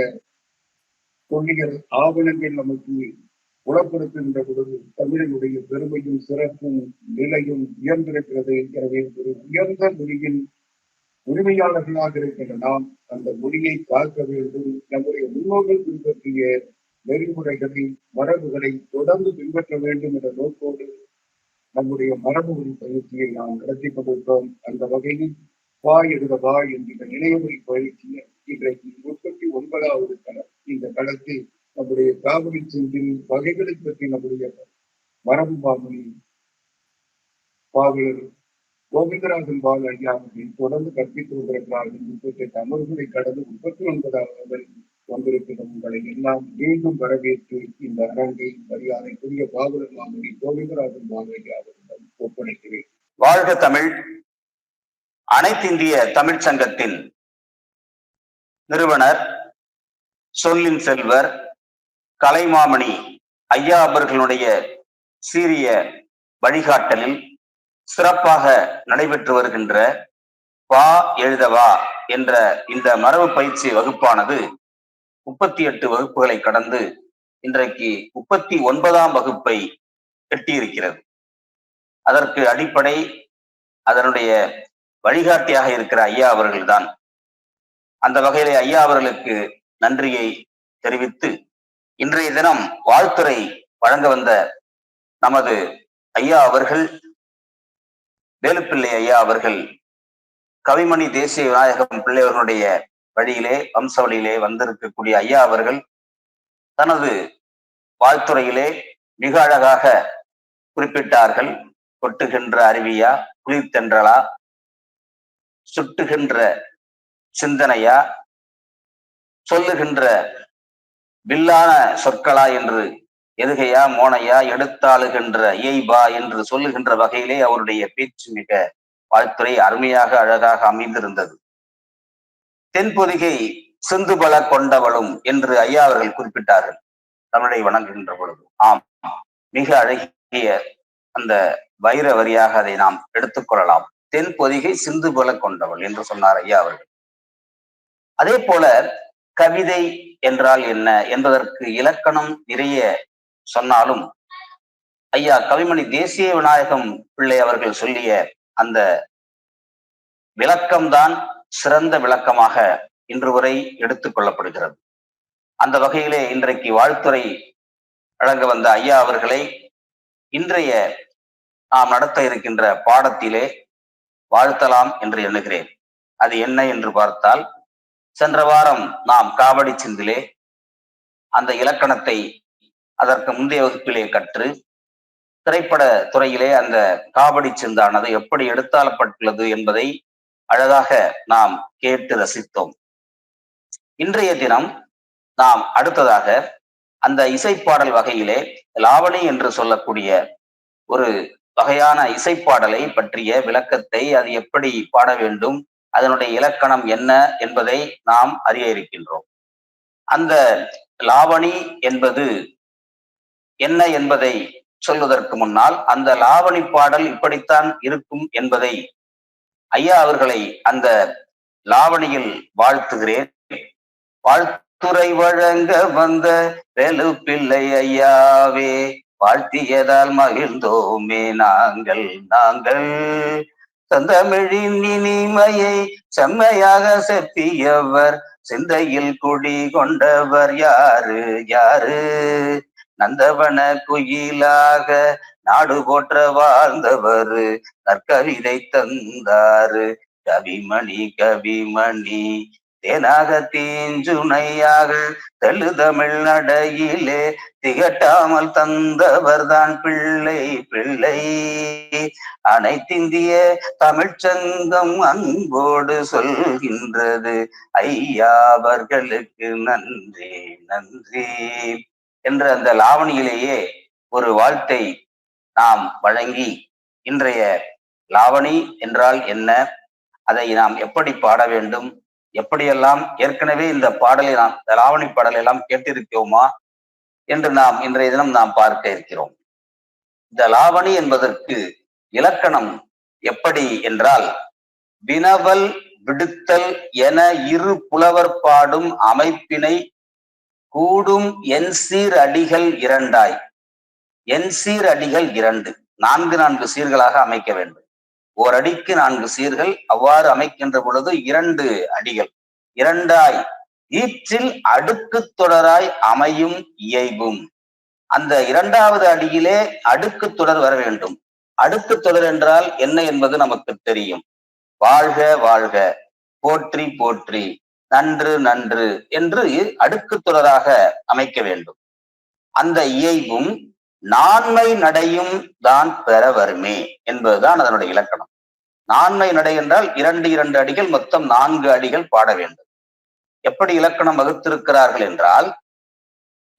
தொல்லியல் ஆவணங்கள் நமக்கு புலப்படுத்துகின்ற பொழுது தமிழனுடைய பெருமையும் சிறப்பும் நிலையும் உயர்ந்திருக்கிறது. எனவே ஒரு உயர்ந்த மொழியின் உரிமையாளர்களாக இருக்கின்ற நாம் அந்த மொழியை காக்க வேண்டும். நம்முடைய முன்னோர்கள் பின்பற்றிய நெறிமுறைகளை மரபுகளை தொடர்ந்து பின்பற்ற வேண்டும் என்ற நோக்கோடு நம்முடைய மரபு மொழி பயிற்சியை நாம் நடத்தி கொண்டிருக்கிறோம். அந்த வகையில் வா எழுத வா என்கிற இணையமொழி பயிற்சியை இன்றைக்கு 39வது களம். இந்த களத்தில் நம்முடைய காவிரி செந்தில் வகைகளை பற்றி நம்முடைய மரபு மாமொழி பாவலர் கோவிந்தராஜன் பால் ஐயா அவர்கள் தொடர்ந்து கற்பித்து வந்திருக்கிறார்கள். 38 அமர்வுகளை கடந்து 39வது வந்திருக்கிற உங்களை எல்லாம் மீண்டும் வரவேற்று இந்த அரங்கை மரியாதைக்குரிய பாவலர் மாமொழி கோவிந்தராஜன் பால் ஐயா அவர்களிடம் ஒப்படைக்கிறேன். வாழ்க தமிழ். அனைத்திந்திய தமிழ்ச் சங்கத்தின் நிறுவனர், சொல்லின் செல்வர், கலைமாமணி ஐயா அவர்களுடைய சீரிய வழிகாட்டலில் சிறப்பாக நடைபெற்று வருகின்ற வா எழுதவா என்ற இந்த மரபு பயிற்சி வகுப்பானது 38 வகுப்புகளை கடந்து இன்றைக்கு 39ஆம் வகுப்பை எட்டியிருக்கிறது. அதற்கு அடிப்படை, அதனுடைய வழிகாட்டியாக இருக்கிற ஐயா அவர்கள்தான். அந்த வகையிலே ஐயா அவர்களுக்கு நன்றியை தெரிவித்து, இன்றைய தினம் வாழ்த்துரை வழங்க வந்த நமது ஐயா அவர்கள், வேலுப்பிள்ளை ஐயா அவர்கள், கவிமணி தேசிய விநாயகம் பிள்ளை அவர்களுடைய வழியிலே, வம்சவழியிலே வந்திருக்கக்கூடிய ஐயா அவர்கள் தனது வாழ்த்துறையிலே மிக அழகாக குறிப்பிட்டார்கள். கொட்டுகின்ற அருவியா, குளிர்தென்றலா, சுட்டுகின்ற சிந்தனையா, சொல்லுகின்ற வில்லான சொற்களா என்று எதுகையா மோனையா எடுத்தாளுகின்ற இயைபா என்று சொல்லுகின்ற வகையிலே அவருடைய பேச்சு மிக வாழ்த்துறை அருமையாக அழகாக அமைந்திருந்தது. தென்பொதிகை சிந்துபல கொண்டவளும் என்று ஐயா அவர்கள் குறிப்பிட்டார்கள் தமிழை வணங்குகின்ற பொழுது. ஆம், மிக அழகிய அந்த வைர வரியாக அதை நாம் எடுத்துக்கொள்ளலாம். தென்பொதிகை சிந்துபல கொண்டவள் என்று சொன்னார் ஐயா அவர்கள். அதே போல கவிதை என்றால் என்ன என்பதற்கு இலக்கணம் நிறைய சொன்னாலும் ஐயா கவிமணி தேசிய விநாயகம் பிள்ளை அவர்கள் சொல்லிய அந்த விளக்கம்தான் சிறந்த விளக்கமாக இன்று வரை எடுத்துக் கொள்ளப்படுகிறது. அந்த வகையிலே இன்றைக்கு வாழ்த்துறை வழங்க வந்த ஐயா அவர்களை இன்றைய நாம் நடத்த இருக்கின்ற பாடத்திலே வாழ்த்தலாம் என்று எண்ணுகிறேன். அது என்ன என்று பார்த்தால், சென்ற வாரம் நாம் காவடி சிந்திலே அந்த இலக்கணத்தை அதற்கு முந்தைய வகுப்பிலே கற்று திரைப்பட துறையிலே அந்த காவடி சிந்தானது எப்படி எடுத்தாளப்பட்டுள்ளது என்பதை அழகாக நாம் கேட்டு ரசித்தோம். இன்றைய தினம் நாம் அடுத்ததாக அந்த இசைப்பாடல் வகையிலே லாவணி என்று சொல்லக்கூடிய ஒரு வகையான இசைப்பாடலை பற்றிய விளக்கத்தை, அது எப்படி பாட வேண்டும், அதனுடைய இலக்கணம் என்ன என்பதை நாம் அறிய இருக்கின்றோம். அந்த லாவணி என்பது என்ன என்பதை சொல்வதற்கு முன்னால் அந்த லாவணி பாடல் இப்படித்தான் இருக்கும் என்பதை ஐயா அவர்களை அந்த லாவணியில் வாழ்த்துகிறேன். வாழ்த்துரை வழங்க வந்த வேலு பிள்ளை ஐயாவே, வாழ்த்தியதால் மகிழ்ந்தோமே நாங்கள் நாங்கள். தந்தமிழின் இனிமையை செம்மையாக செப்பியவர், சிந்தையில் குடி கொண்டவர் யாரு யாரு. நந்தவன குயிலாக நாடு போற்ற வாழ்ந்தவர், நற்கவிதை தந்தாரு கவிமணி கவிமணி. தேனாக தீஞ்சுனையாக தெழுதமிழ் நடையிலே திகட்டாமல் தந்தவர் தான் பிள்ளை பிள்ளை. அனைத்திந்திய தமிழ்ச்சங்கம் அன்போடு சொல்கின்றது, ஐயா அவர்களுக்கு நன்றி நன்றி என்ற அந்த லாவணியிலேயே ஒரு வாழ்த்தை நாம் வழங்கி, இன்றைய லாவணி என்றால் என்ன, அதை நாம் எப்படி பாட வேண்டும், எப்படியெல்லாம் ஏற்கனவே இந்த பாடலை நாம் லாவணி பாடலை எல்லாம் கேட்டிருக்கோமா என்று நாம் இன்றைய தினம் நாம் பார்க்க இருக்கிறோம். இந்த லாவணி என்பதற்கு இலக்கணம் எப்படி என்றால், வினவல் விடுத்தல் என இரு புலவர் பாடும் அமைப்பினை கூடும் எண்சீர் அடிகள் இரண்டாய். எண்சீர் அடிகள் இரண்டு, 4 சீர்களாக அமைக்க வேண்டும். ஓர் அடிக்கு 4 சீர்கள், அவ்வாறு அமைக்கின்ற பொழுது 2 அடிகள் இரண்டாய் ஈற்றில் அடுக்கு தொடராய் அமையும் இயைபும். அந்த 2வது அடியிலே அடுக்கு தொடர் வர வேண்டும். அடுக்கு தொடர் என்றால் என்ன என்பது நமக்கு தெரியும். வாழ்க வாழ்க, போற்றி போற்றி, நன்று நன்று என்று அடுக்கு தொடராக அமைக்க வேண்டும். அந்த இயைபும் நான்மை நடையும் தான் பெற வருமே என்பதுதான் அதனுடைய இலக்கணம். நான்மை நடை என்றால் 2 அடிகள், மொத்தம் 4 அடிகள் பாட வேண்டும். எப்படி இலக்கணம் வகுத்திருக்கிறார்கள் என்றால்,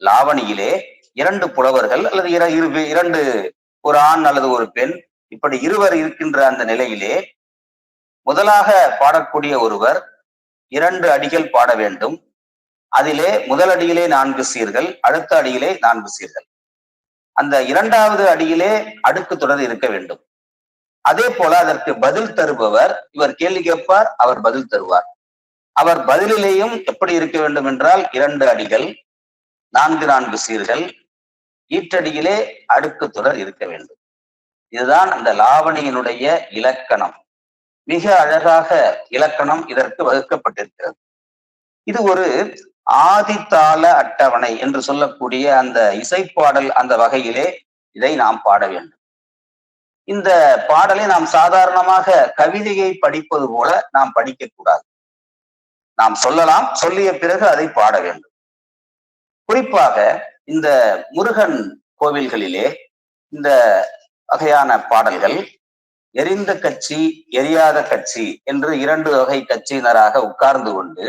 லாவணியிலே 2 புலவர்கள் அல்லது 2 ஒரு ஆண் அல்லது ஒரு பெண், இப்படி இருவர் இருக்கின்ற அந்த நிலையிலே முதலாக பாடக்கூடிய ஒருவர் 2 அடிகள் பாட வேண்டும். அதிலே முதல் அடியிலே 4 சீர்கள், அடுத்த அடியிலே 4 சீர்கள். அந்த 2வது அடியிலே அடுக்கு தொடர் இருக்க வேண்டும். அதே போல அதற்கு பதில் தருபவர், இவர் கேள்வி கேட்பார், அவர் பதில் தருவார். அவர் பதிலிலேயும் எப்படி இருக்க வேண்டும் என்றால் 2 அடிகள், 4 சீர்கள், ஈற்றடியிலே அடுக்கு தொடர் இருக்க வேண்டும். இதுதான் அந்த லாவணியினுடைய இலக்கணம். மிக அழகாக இலக்கணம் இதற்கு வகுக்கப்பட்டிருக்கிறது. இது ஒரு ஆதித்தாள அட்டவணை என்று சொல்லக்கூடிய அந்த இசைப்பாடல் அந்த வகையிலே இதை நாம் பாட வேண்டும். இந்த பாடலை நாம் சாதாரணமாக கவிதையை படிப்பது போல நாம் படிக்கக்கூடாது. நாம் சொல்லலாம், சொல்லிய பிறகு அதை பாட வேண்டும். குறிப்பாக இந்த முருகன் கோவில்களிலே இந்த வகையான பாடல்கள் எரிந்த கட்சி, எரியாத கட்சி என்று 2 வகை கட்சியினராக உட்கார்ந்து கொண்டு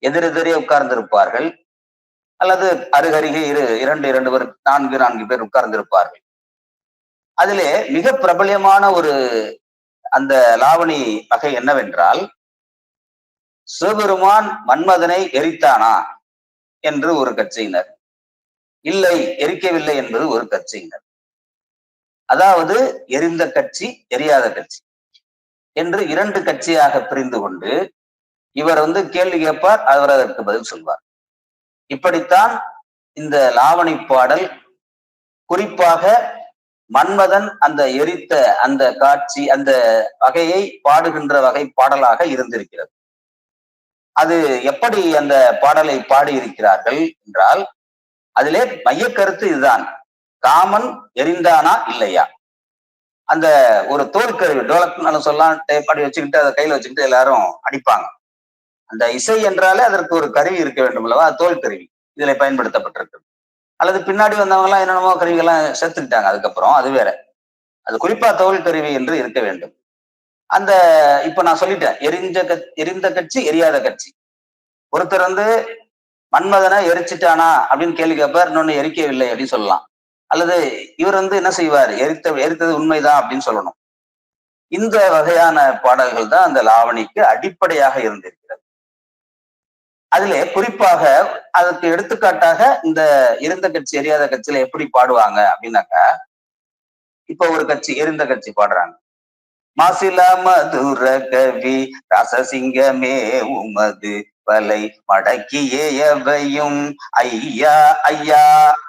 எதிரெதிரே உட்கார்ந்திருப்பார்கள், அல்லது அருகருகே 2 பேர் 4 பேர் உட்கார்ந்திருப்பார்கள். அதிலே மிக பிரபல்யமான ஒரு அந்த லாவணி வகை என்னவென்றால், சிவபெருமான் மன்மதனை எரித்தானா என்று ஒரு கட்சியினர், இல்லை எரிக்கவில்லை என்பது ஒரு கட்சியினர். அதாவது எரிந்த கட்சி, எரியாத கட்சி என்று 2 கட்சியாக பிரிந்து கொண்டு இவர் கேள்வி கேட்பார், அவர் அதற்கு பதில் சொல்வார். இப்படித்தான் இந்த லாவணி பாடல் குறிப்பாக மன்மதன் அந்த எரித்த அந்த காட்சி, அந்த வகையை பாடுகின்ற வகை பாடலாக இருந்திருக்கிறது. அது எப்படி அந்த பாடலை பாடி இருக்கிறார்கள் என்றால், அதிலே மைய கருத்து இதுதான், காமன் எரிந்தானா இல்லையா. அந்த ஒரு தோல்கருவி, டோலக்னாலும் சொல்லலாம், டேப்பாடி வச்சுக்கிட்டு அதை கையில வச்சுக்கிட்டு எல்லாரும் அடிப்பாங்க. அந்த இசை என்றாலே அதற்கு ஒரு கருவி இருக்க வேண்டும் அல்லவா, தோல் கருவி இதுல பயன்படுத்தப்பட்டிருக்கு. அல்லது பின்னாடி வந்தவங்க எல்லாம் என்னென்னமோ கருவிகள்லாம் சேர்த்துக்கிட்டாங்க. அதுக்கப்புறம் அது வேற. அது குறிப்பா தோல் கருவி என்று இருக்க வேண்டும். அந்த இப்ப நான் சொல்லிட்டேன், எரிந்த கட்சி எரியாத கட்சி. ஒருத்தர் வந்து மன்மதனை எரிச்சிட்டானா அப்படின்னு கேள்வி கேட்பார், இன்னொன்னு எரிக்கவில்லை அப்படின்னு சொல்லலாம். அல்லது இவர் வந்து என்ன செய்வார், எரித்தது உண்மைதான் அப்படின்னு சொல்லணும். இந்த வகையான பாடல்கள் தான் அந்த லாவணிக்கு அடிப்படையாக இருந்திருக்கிறது. அதிலே குறிப்பாக அதற்கு எடுத்துக்காட்டாக இந்த எரிந்த கட்சி எரியாத கட்சியில எப்படி பாடுவாங்க அப்படின்னாக்கா, இப்ப ஒரு கட்சி எரிந்த கட்சி பாடுறாங்க. மாசிலா மதுர கவி ரசசிங்கமே உமது வலை மடக்கியே எவையும் ஐயா ஐயா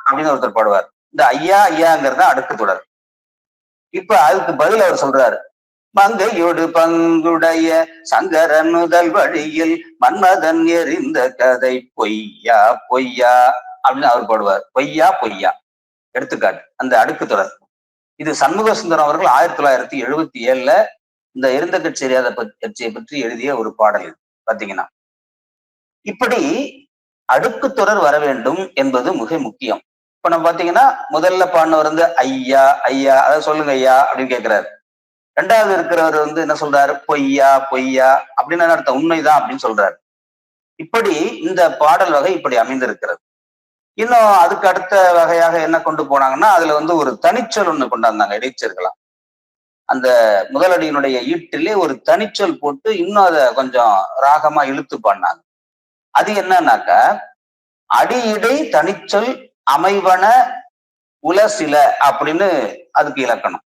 அப்படின்னு ஒருத்தர் பாடுவார். இந்த ஐயா ஐயாங்கிறது அடுக்கு தொடர். இப்ப அதுக்கு பதில் அவர் சொல்றாரு, மங்கையோடு பங்குடைய சங்கரன் முதல் வழியில் மன்மதன் எறிந்த கதை பொய்யா பொய்யா அப்படின்னு அவர் பாடுவார். பொய்யா பொய்யா எடுத்துக்காட்டு அந்த அடுக்கு தொடர். இது சண்முக சுந்தரம் அவர்கள் 1977 இந்த எரிந்த கட்சி எரியாத கட்சியை பற்றி எழுதிய ஒரு பாடல் இது பாத்தீங்கன்னா. இப்படி அடுக்கு தொடர் வர வேண்டும் என்பது மிக முக்கியம். இப்ப நம்ம பாத்தீங்கன்னா முதல்ல பாடினவர் வந்து ஐயா ஐயா அதாவது சொல்லுங்க ஐயா அப்படின்னு கேட்கிறாரு. ரெண்டாவது இருக்கிறவர் வந்து என்ன சொல்றாரு, பொய்யா பொய்யா அப்படின்னு அர்த்தம், உண்மைதான் அப்படின்னு சொல்றாரு. இப்படி இந்த பாடல் வகை இப்படி அமைந்திருக்கிறது. இன்னும் அதுக்கு அடுத்த வகையாக என்ன கொண்டு போனாங்கன்னா, அதுல வந்து ஒரு தனிச்சொல் ஒண்ணு கொண்டாந்தாங்க இடைச்சர்களா. அந்த முதலடியினுடைய ஈட்டிலே ஒரு தனிச்சொல் போட்டு இன்னும் அதை கொஞ்சம் ராகமா இழுத்து பாடினாங்க. அது என்னன்னாக்கா, அடியிடை தனிச்சொல் அமைவன உலசில அப்படின்னு அதுக்கு இலக்கணம்.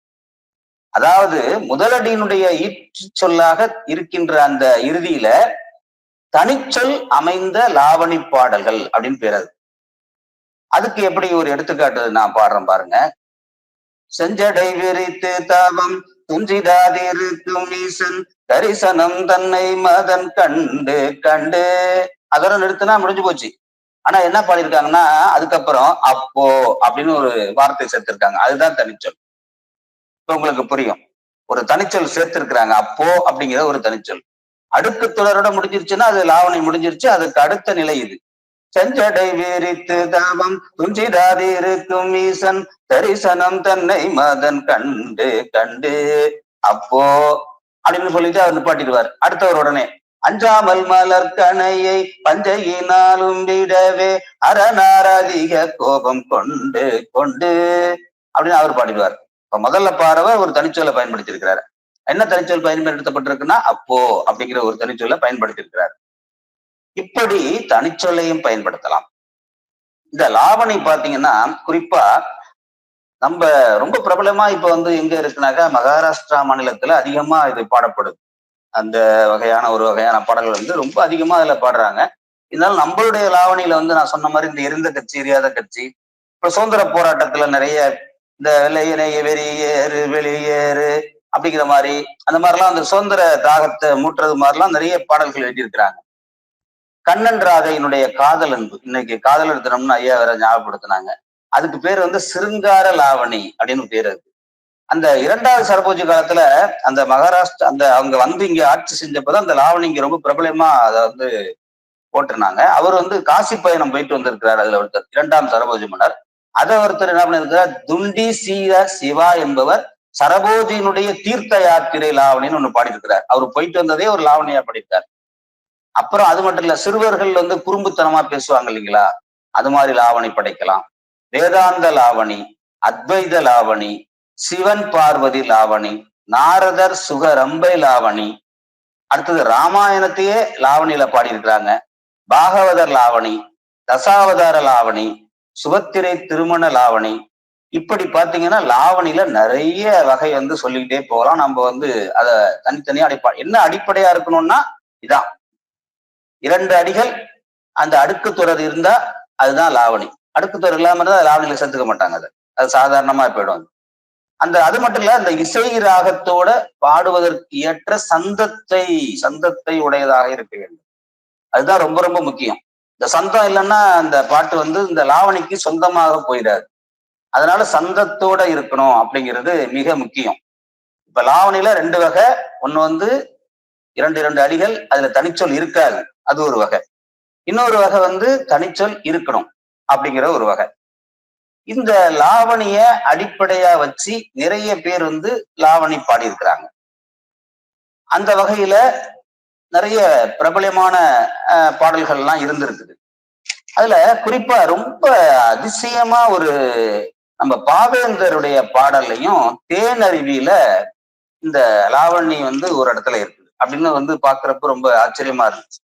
அதாவது முதலடியினுடைய ஈற்று சொல்லாக இருக்கின்ற அந்த இறுதியில தனிச்சொல் அமைந்த லாவணி பாடல்கள் அப்படின்னு பேர். அதுக்கு எப்படி ஒரு எடுத்துக்காட்டு நான் பாடுறேன் பாருங்க. செஞ்சடை விரித்து தாவம் துஞ்சிடாதிருக்கும் ஈசன் தரிசனம் தன்னை மதன் கண்டு கண்டு அதோட நிறுத்தினா முடிஞ்சு போச்சு. ஆனா என்ன பாடியிருக்காங்கன்னா அதுக்கப்புறம் அப்போ அப்படின்னு ஒரு வார்த்தை சேர்த்திருக்காங்க. அதுதான் தனிச்சொல். இப்ப உங்களுக்கு புரியும். ஒரு தனிச்சொல் சேர்த்திருக்கிறாங்க, அப்போ அப்படிங்கிற ஒரு தனிச்சொல். அடுக்கு தொடரோட முடிஞ்சிருச்சுன்னா அது லாவணி முடிஞ்சிருச்சு. அதுக்கு அடுத்த நிலை இது. செஞ்சடை விரித்து தாவம் துஞ்சிடாதி இருக்கும் ஈசன் தரிசனம் தன்னை மதன் கண்டு கண்டு அப்போ அப்படின்னு சொல்லிட்டு அவர் நிப்பாட்டிடுவார். அடுத்தவர் உடனே அஞ்சாமல் மலர் கணையை பஞ்சையினாலும் விடவே அரணார் அதிக கோபம் கொண்டு கொண்டு அப்படின்னு அவர் பாடிடுவார். இப்ப முதல்ல பாடவர் ஒரு தனிச்சொல்லை பயன்படுத்தி இருக்கிறார். என்ன தனிச்சொல் பயன்படுத்தப்பட்டிருக்குன்னா அப்போ அப்படிங்கிற ஒரு தனிச்சொல்லை பயன்படுத்தி இருக்கிறார். இப்படி தனிச்சொல்லையும் பயன்படுத்தலாம். இந்த லாவணி பாத்தீங்கன்னா குறிப்பா நம்ம ரொம்ப பிரபலமா இப்ப வந்து எங்க இருக்குனாக்கா மகாராஷ்டிரா மாநிலத்துல அதிகமா இது பாடப்படுது. அந்த வகையான ஒரு வகையான பாடல்கள் வந்து ரொம்ப அதிகமா அதுல பாடுறாங்க. இருந்தாலும் நம்மளுடைய லாவணியில வந்து நான் சொன்ன மாதிரி இந்த எரிந்த கட்சி எரியாத கட்சி, இப்ப சுதந்திர போராட்டத்துல நிறைய இந்த வெள்ளையனைய வெளியேறு வெளியேறு அப்படிங்கிற மாதிரி அந்த மாதிரிலாம் அந்த சுதந்திர தாகத்தை மூட்டுறது மாதிரிலாம் நிறைய பாடல்கள் எழுதியிருக்கிறாங்க. கண்ணன் ராதையினுடைய காதல் அன்பு, இன்னைக்கு காதலர் தினம்னு ஐயா வேற ஞாபகப்படுத்தினாங்க. அதுக்கு பேர் வந்து சிருங்கார லாவணி அப்படின்னு பேர் இருக்கு. அந்த இரண்டாவது சரபோஜி காலத்துல அந்த மகாராஷ்டிரா அந்த அவங்க வந்து இங்க ஆட்சி செஞ்சப்பதான் அந்த லாவணி இங்க ரொம்ப பிரபலமா அதை வந்து போட்டிருந்தாங்க. அவர் வந்து காசி பயணம் போயிட்டு வந்திருக்கிறார். அதுல ஒருத்தர் இரண்டாம் சரபோஜி மன்னர். அதை ஒருத்தர் என்ன பண்ணிருக்கிறார், துண்டி சீர சிவா என்பவர் சரபோஜியினுடைய தீர்த்த யாத்திரை லாவணின்னு ஒண்ணு பாடியிருக்கிறார். அவர் போயிட்டு வந்ததே ஒரு லாவணியா பாடியிருக்கார். அப்புறம் அது மட்டும் இல்ல, சிறுவர்கள் வந்து குறும்புத்தனமா பேசுவாங்க இல்லைங்களா, அது மாதிரி லாவணி படைக்கலாம். வேதாந்த லாவணி, அத்வைத லாவணி, சிவன் பார்வதி லாவணி, நாரதர் சுகரம்பை லாவணி, அடுத்தது ராமாயணத்தையே லாவணியில பாடியிருக்கிறாங்க. பாகவதர் லாவணி, தசாவதார லாவணி, சுபத்திரை திருமண லாவணி. இப்படி பாத்தீங்கன்னா லாவணியில நிறைய வகை வந்து சொல்லிக்கிட்டே போகலாம். நம்ம வந்து அதை தனித்தனியா என்ன அடிப்படையா இருக்கணும்னா இதான் 2 அடிகள் அந்த அடுக்கு தொடர் இருந்தா அதுதான் லாவணி. அடுக்கு தொடர் இல்லாம இருந்தா லாவணியில சேர்த்துக்க மாட்டாங்க. அது சாதாரணமா போயிடும். அது மட்டும் இல்ல, அந்த இசை ராகத்தோட பாடுவதற்கு ஏற்ற சந்தத்தை உடையதாக இருக்க வேண்டும். அதுதான் ரொம்ப ரொம்ப முக்கியம். இந்த சந்தம் இல்லைன்னா அந்த பாட்டு வந்து இந்த லாவணிக்கு சொந்தமாக போயிடாது. அதனால சந்தத்தோட இருக்கணும் அப்படிங்கிறது மிக முக்கியம். இப்ப லாவணியில 2 வகை. ஒண்ணு வந்து 2 அடிகள், அதுல தனிச்சொல் இருக்காது, அது ஒரு வகை. இன்னொரு வகை வந்து தனிச்சொல் இருக்கணும் அப்படிங்கிற ஒரு வகை. இந்த லாவணிய அடிப்படையா வச்சு நிறைய பேர் வந்து லாவணி பாடியிருக்கிறாங்க. அந்த வகையில நிறைய பிரபலமான பாடல்கள்லாம் இருந்திருக்குது. அதுல குறிப்பா ரொம்ப அதிசயமா ஒரு நம்ம பாவேந்தருடைய பாடல்லையும் தேனருவியில இந்த லாவணி வந்து ஒரு இடத்துல இருக்குது அப்படின்னு வந்து பாக்குறப்ப ரொம்ப ஆச்சரியமா இருந்துச்சு.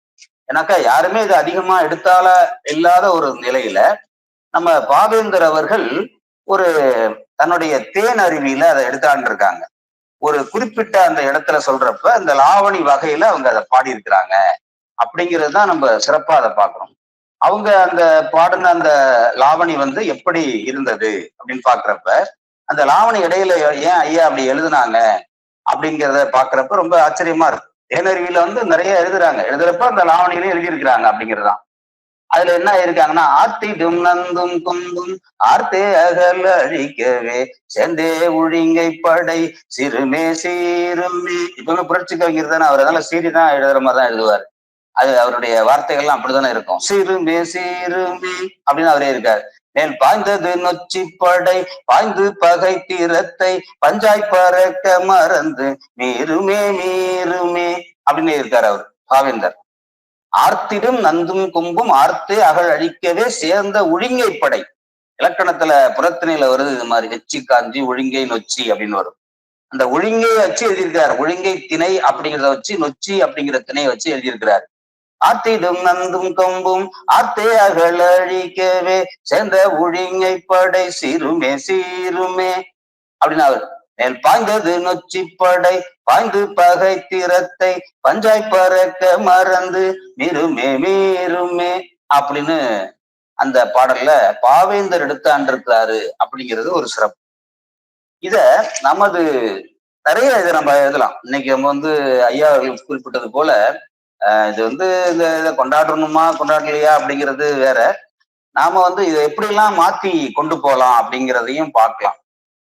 ஏன்னாக்கா யாருமே இது அதிகமா எடுத்தால இல்லாத ஒரு நிலையில நம்ம பாவேந்தர் அவர்கள் ஒரு தன்னுடைய தேன் அருவியில அதை எடுத்தாண்டு இருக்காங்க. ஒரு குறிப்பிட்ட அந்த இடத்துல சொல்றப்ப அந்த லாவணி வகையில அவங்க அதை பாடியிருக்கிறாங்க அப்படிங்கிறது தான் நம்ம சிறப்பா அதை பார்க்கிறோம். அவங்க அந்த பாடின அந்த லாவணி வந்து எப்படி இருந்தது அப்படின்னு பாக்குறப்ப அந்த லாவணி இடையில ஏன் ஐயா அப்படி எழுதுனாங்க அப்படிங்கிறத பாக்குறப்ப ரொம்ப ஆச்சரியமா இருக்கு. தேனருவியில வந்து நிறைய எழுதுறப்ப அந்த லாவணியிலையும் எழுதியிருக்கிறாங்க அப்படிங்கிறதுதான். அதுல என்ன இருக்காங்கன்னா, ஆத்திடும் நந்தும் கொம்பும் ஆர்த்தே அகல அழிக்கவே செந்தே ஒழிங்கை படை சிறுமே சீருமே. இப்பவுமே புரட்சி கவிஞர் தானே அவர், அதனால சீரி தான் எழுதுற மாதிரி தான் எழுதுவார். அது அவருடைய வார்த்தைகள்லாம் அப்படித்தானே இருக்கும். சிறுமே சீருமே அப்படின்னு அவரே இருக்காரு. மேல் பாய்ந்தது நொச்சி படை பாய்ந்து பகை தீரத்தை பஞ்சாய் பறக்க மறந்து மீறுமே மீறுமே அப்படின்னு இருக்காரு அவர் பாவேந்தர். ஆர்த்திடும் நந்தும் கொம்பும் ஆர்த்தே அகழ் அழிக்கவே சேர்ந்த ஒழுங்கை படை. இலக்கணத்துல புறத்திணையில வருது இது மாதிரி, எச்சி காஞ்சி ஒழுங்கை நொச்சி அப்படின்னு வரும். அந்த ஒழுங்கை வச்சு எழுதியிருக்கிறார். ஒழுங்கை திணை அப்படிங்கிறத வச்சு நொச்சி அப்படிங்கிற திணையை வச்சு எழுதியிருக்கிறார். ஆத்திடும் நந்தும் கொம்பும் ஆர்த்தே அகழ் அழிக்கவே சேர்ந்த ஒழுங்கை படை சீருமே சீருமே அப்படின்னு அவர். மேல் பாய்ந்தது நொச்சி படை பாய்ந்து பகை திறத்தை பஞ்சாய் பறக்க மறந்து மீறுமே மீறுமே அப்படின்னு அந்த பாடல்ல பாவேந்தர் எடுத்தாண்டிருக்கிறாரு அப்படிங்கிறது ஒரு சிறப்பு. இத நமது நிறைய இதை நம்ம எழுதலாம். இன்னைக்கு நம்ம வந்து ஐயா அவர்கள் குறிப்பிட்டது போல இது வந்து இதை கொண்டாடணுமா கொண்டாடலையா அப்படிங்கிறது வேற. நாம வந்து இதை எப்படிலாம் மாத்தி கொண்டு போகலாம் அப்படிங்கிறதையும் பார்க்கலாம்.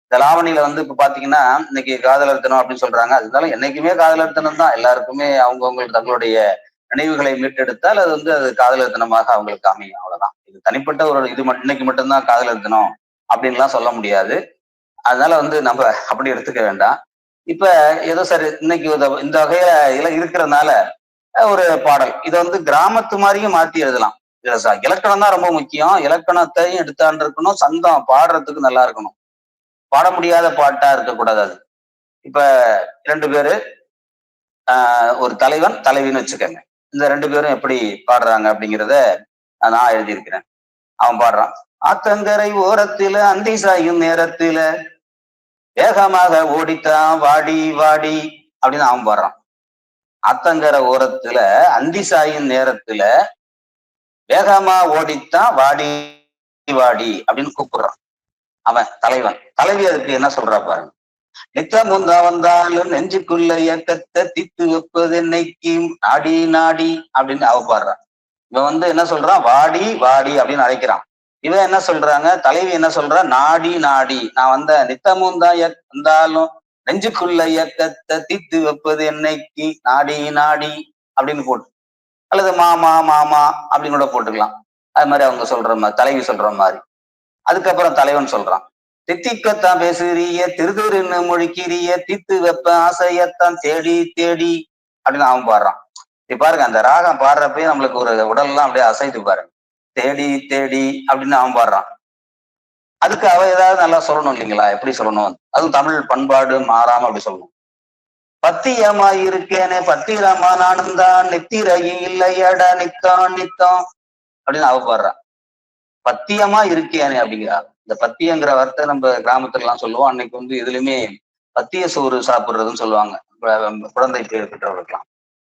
இந்த லாவணியில வந்து இப்ப பாத்தீங்கன்னா இன்னைக்கு காதலர் தினம் அப்படின்னு சொல்றாங்க. அதனால என்னைக்குமே காதலர் தினம் தான். எல்லாருக்குமே அவங்கவுங்களுக்கு தங்களுடைய நினைவுகளை மீட்டெடுத்தால் அது வந்து அது காதலர் தினமாக அவங்களுக்கு அமையும். அவ்வளவுதான். இது தனிப்பட்ட ஒரு இது இன்னைக்கு மட்டும்தான் காதலர் தினம் அப்படின்லாம் சொல்ல முடியாது. அதனால வந்து நம்ம அப்படி எடுத்துக்க வேண்டாம். இப்ப ஏதோ சரி இன்னைக்கு இந்த வகையில இருக்கிறதுனால ஒரு பாடல் இதை வந்து கிராமத்து மாதிரியும் மாத்தி எழுதலாம். இலக்கணம் தான் ரொம்ப முக்கியம். இலக்கணத்தையும் எடுத்தாண்டு இருக்கணும். சந்தம் பாடுறதுக்கு நல்லா இருக்கணும். பாட முடியாத பாட்டா இருக்கக்கூடாது அது. இப்ப 2 பேரு ஒரு தலைவன் தலைவின்னு வச்சுக்கோங்க. இந்த 2 பேரும் எப்படி பாடுறாங்க அப்படிங்கிறத நான் எழுதியிருக்கிறேன். அவன் பாடுறான். ஆத்தங்கரை ஓரத்தில அந்தி சாயும் நேரத்தில வேகமாக ஓடித்தான் வாடி வாடி அப்படின்னு அவன் பாடுறான். ஆத்தங்கரை ஓரத்துல அந்தி சாயும் நேரத்துல வேகமா ஓடித்தான் வாடி வாடி அப்படின்னு கூப்பிடுறான் அவன் தலைவன். தலைவி அதுக்கு என்ன சொல்றா பாருங்க. நித்தம் முந்தா வந்தாலும் நெஞ்சுக்குள்ள இயக்கத்தை தித்து வைப்பது என்னைக்கு நாடி நாடி அப்படின்னு அவ பாடுறான். இவன் வந்து என்ன சொல்றான், வாடி வாடி அப்படின்னு அழைக்கிறான். இவன் என்ன சொல்றாங்க, தலைவி என்ன சொல்றா, நாடி நாடி. நான் வந்த நித்தமுந்தா வந்தாலும் நெஞ்சுக்குள்ள இயக்கத்தை தித்து வைப்பது என்னைக்கு நாடி நாடி அப்படின்னு போட்டு, அல்லது மாமா மாமா அப்படின்னு கூட போட்டுக்கலாம். அது மாதிரி அவங்க சொல்ற மாதிரி, தலைவி சொல்ற மாதிரி. அதுக்கப்புறம் தலைவன் சொல்றான். தித்திக்கத்தான் பேசுறிய திருதிருன்னு முழிக்கிறிய தித்து வெப்ப ஆசையத்தான் தேடி தேடி அப்படின்னு அவன் பாடுறான். இப்ப பாருங்க அந்த ராகம் பாடுறப்பயே நம்மளுக்கு ஒரு உடல்லாம் அப்படியே அசைத்து பாருங்க. தேடி தேடி அப்படின்னு அவன் பாடுறான். அதுக்கு அவ ஏதாவது நல்லா சொல்லணும் இல்லைங்களா? எப்படி சொல்லணும்? அதுவும் தமிழ் பண்பாடு மாறாம அப்படி சொல்லணும். பத்தியமா இருக்கேனே பத்திரமா நானும் தான் நெத்திரையும் இல்லையடா நித்தான் நித்தம் அப்படின்னு அவ பாடுறான். பத்தியமா இருக்கேனே அப்படிங்கிறா. இந்த பத்தியங்கிற வார்த்தை நம்ம கிராமத்துல எல்லாம் சொல்லுவோம். அன்னைக்கு வந்து இதுலயுமே பத்திய சோறு சாப்பிடுறதுன்னு சொல்லுவாங்க குழந்தை பேர் பெற்றவர்களுக்கெல்லாம்.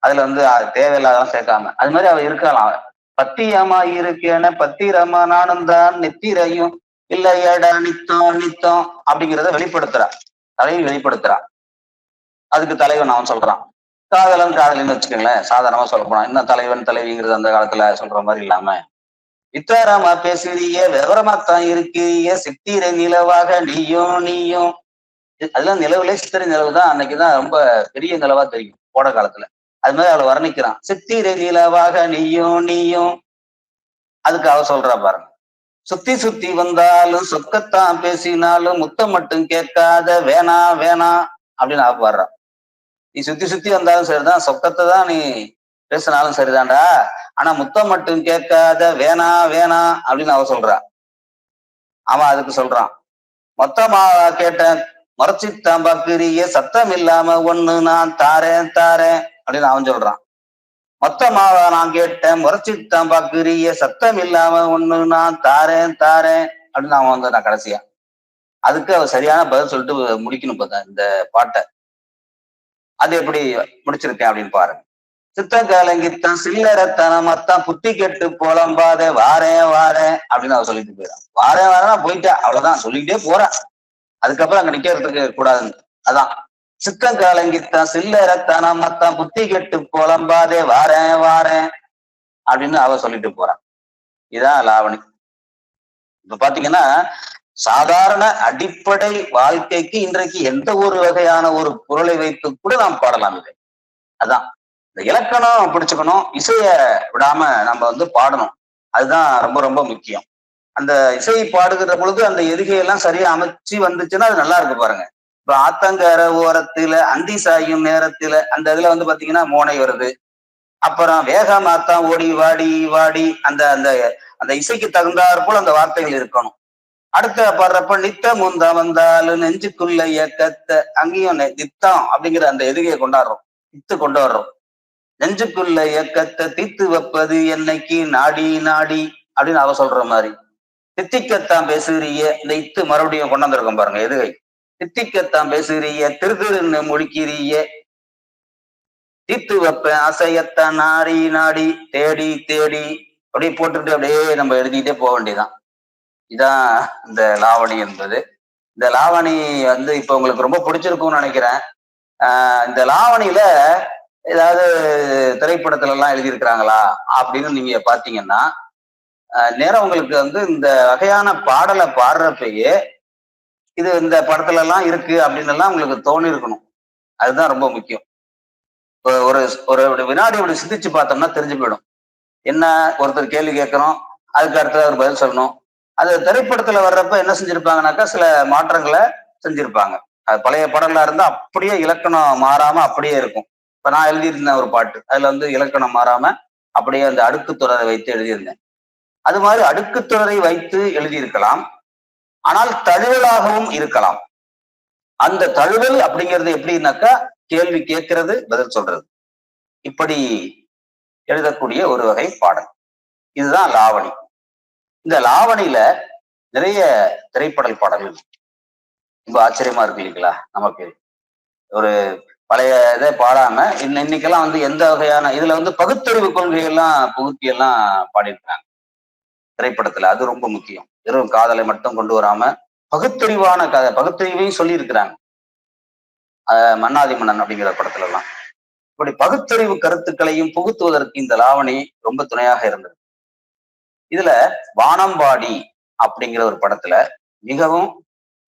அதுல வந்து தேவையில்லாதான் சேர்க்காம அது மாதிரி அவ இருக்கலாம். பத்தியமா இருக்கேன பத்திரமா நானும் தான் நெத்திரையும் இல்லையடா நித்தம் நித்தம் அப்படிங்கிறத வெளிப்படுத்துறா. தலைவி வெளிப்படுத்துறா. அதுக்கு தலைவன் அவன் சொல்றான். காதலன் காதலின்னு வச்சுக்கோங்களேன். சாதாரணமா சொல்ல போனா இன்னும் தலைவன் தலைவிங்கிறது அந்த காலத்துல சொல்ற மாதிரி இல்லாம வித்தாராமா பேசுறிய விவரமாத்தான் இருக்கிறிய சித்திரை நிலவாக நீயும் நீயும். அதெல்லாம் நிலவுல சித்திரை நிலவு தான் அன்னைக்குதான் ரொம்ப பெரிய நிலவா தெரியும் கோடை காலத்துல. அது மாதிரி அவளை வர்ணிக்கிறான். சித்திரை நிலவாக நீயும் நீயும். அதுக்கு அவ சொல்றா பாருங்க. சுத்தி சுத்தி வந்தாலும் சொக்கத்தான் பேசினாலும் முத்தம் மட்டும் கேட்காத வேணா வேணா அப்படின்னு பாடுறான். நீ சுத்தி சுத்தி வந்தாலும் சரிதான், சொக்கத்தை தான் நீ பேசினாலும் சரிதான்டா, ஆனா முத்தம் மட்டும் கேட்காத வேணா வேணா அப்படின்னு அவ சொல்றான். அவன் அதுக்கு சொல்றான், மொத்தமா கேட்டேன் முறைச்சித்தான் பாக்குறிய சத்தம் இல்லாம ஒண்ணு நான் தாரேன் தாரேன் அப்படின்னு அவன் சொல்றான். மொத்தமாவா நான் கேட்டேன் முறைச்சித்தான் பாக்குறிய சத்தம் இல்லாம ஒண்ணு நான் தாரேன் தாரேன் அப்படின்னு அவன் வந்து நான் கடைசியா அதுக்கு அவ சரியான பதில் சொல்லிட்டு முடிக்கணும் பார்த்தா இந்த பாட்டை. அது எப்படி முடிச்சிருக்கேன் அப்படின்னு பாருங்க. சித்தம் கலங்கித்தான் சில்லறத்தனமத்தான் புத்தி கெட்டு புலம்பாத வாரேன் வாரேன் அப்படின்னு அவ சொல்லிட்டு போயிடான். வாரேன் வாரேன்னா போயிட்டா, அவ்வளவுதான், சொல்லிக்கிட்டே போறான். அதுக்கப்புறம் அங்க நிக்கிறதுக்கு கூடாதுன்னு. அதான் சித்தம் கலங்கித்தான் சில்லறத்தனமத்தான் புத்தி கெட்டு புலம்பாதே வாரேன் வாரேன் அப்படின்னு அவ சொல்லிட்டு போறான். இதான் லாவணி. இப்ப பாத்தீங்கன்னா சாதாரண அடிப்படை வாழ்க்கைக்கு இன்றைக்கு எந்த ஒரு வகையான ஒரு பொருளை வைத்து கூட நாம் பாடலாம். இது அதான் இந்த இலக்கணம் பிடிச்சுக்கணும், இசைய விடாம நம்ம வந்து பாடணும். அதுதான் ரொம்ப ரொம்ப முக்கியம். அந்த இசையை பாடுகிற பொழுது அந்த எதுகையெல்லாம் சரியா அமைச்சு வந்துச்சுன்னா அது நல்லா இருக்கு பாருங்க. இப்ப ஆத்தங்கர ஓரத்துல அந்தி சாயும் நேரத்துல அந்த இதுல வந்து பாத்தீங்கன்னா மோனை வருது. அப்புறம் வேகமாத்தான் ஓடி வாடி வாடி அந்த அந்த அந்த இசைக்கு தகுந்தாற் போல அந்த வார்த்தைகள் இருக்கணும். அடுத்த பாடுறப்ப நித்தம் முந்த வந்தாலும் நெஞ்சுக்குள்ள இயக்கத்தை அங்கேயும் நித்தம் அப்படிங்கிற அந்த எதுகையை கொண்டாடுறோம், நித்து கொண்டு வர்றோம். நெஞ்சுக்குள்ள இயக்கத்தை தீத்து வைப்பது என்னைக்கு நாடி நாடி அப்படின்னு அவ சொல்ற மாதிரி. தித்திக்கத்தான் பேசுகிறிய இந்த இத்து மறுபடியும் கொண்டு வந்திருக்கோம் பாருங்க எதுகை. தித்திக்கத்தான் பேசுகிறிய திருதிருன்னு முடிக்கிறிய தீத்து வைப்பேன் அசையத்தான் நாடி நாடி தேடி தேடி அப்படியே போட்டுட்டு அப்படியே நம்ம எழுதிக்கிட்டே போக வேண்டியதான். இதான் இந்த லாவணி என்பது. இந்த லாவணி வந்து இப்ப உங்களுக்கு ரொம்ப பிடிச்சிருக்கும்னு நினைக்கிறேன். இந்த லாவணியில ஏதாவது திரைப்படத்துல எல்லாம் எழுதியிருக்கிறாங்களா அப்படின்னு நீங்க பாத்தீங்கன்னா நேரம் உங்களுக்கு வந்து இந்த வகையான பாடலை பாடுறப்பயே இது இந்த படத்துல எல்லாம் இருக்கு அப்படின்னு எல்லாம் உங்களுக்கு தோணி இருக்கணும். அதுதான் ரொம்ப முக்கியம். ஒரு ஒரு வினாடி அப்படி சிந்திச்சு பார்த்தோம்னா தெரிஞ்சு போயிடும். என்ன ஒருத்தர் கேள்வி கேட்கணும், அதுக்கு அடுத்த ஒரு பதில் சொல்லணும். அது திரைப்படத்துல வர்றப்ப என்ன செஞ்சிருப்பாங்கனாக்கா சில மாற்றங்களை செஞ்சிருப்பாங்க. அது பழைய படம்லாம் இருந்தா அப்படியே இலக்கணம் மாறாம அப்படியே இருக்கும். இப்ப நான் எழுதியிருந்தேன் ஒரு பாட்டு, அதுல வந்து இலக்கணம் மாறாம அப்படியே அந்த அடுக்கு தொடரை வைத்து எழுதியிருந்தேன். அது மாதிரி அடுக்கு தொடரை வைத்து எழுதியிருக்கலாம், ஆனால் தழுவலாகவும் இருக்கலாம். அந்த தழுவல் அப்படிங்கிறது எப்படின்னாக்கா கேள்வி கேட்கறது பதில் சொல்றது, இப்படி எழுதக்கூடிய ஒரு வகை பாடல். இதுதான் லாவணி. இந்த லாவணியில நிறைய திரைப்படல் பாடல்கள் ரொம்ப ஆச்சரியமா இருக்கு இல்லைங்களா? நமக்கு ஒரு பழைய இதை பாடாம இன்னைக்கெல்லாம் வந்து எந்த வகையான இதுல வந்து பகுத்தறிவு கொள்கையெல்லாம் புகுத்தி எல்லாம் பாடியிருக்காங்க திரைப்படத்துல. அது ரொம்ப முக்கியம். வெறும் காதலை மட்டும் கொண்டு வராம பகுத்தறிவான பகுத்தறிவையும் சொல்லி இருக்கிறாங்க. மன்னாதி மன்னன் அப்படிங்கிற படத்துல எல்லாம் இப்படி பகுத்தறிவு கருத்துக்களையும் புகுத்துவதற்கு இந்த லாவணி ரொம்ப துணையாக இருந்தது. இதுல வானம்பாடி அப்படிங்கிற ஒரு படத்துல மிகவும்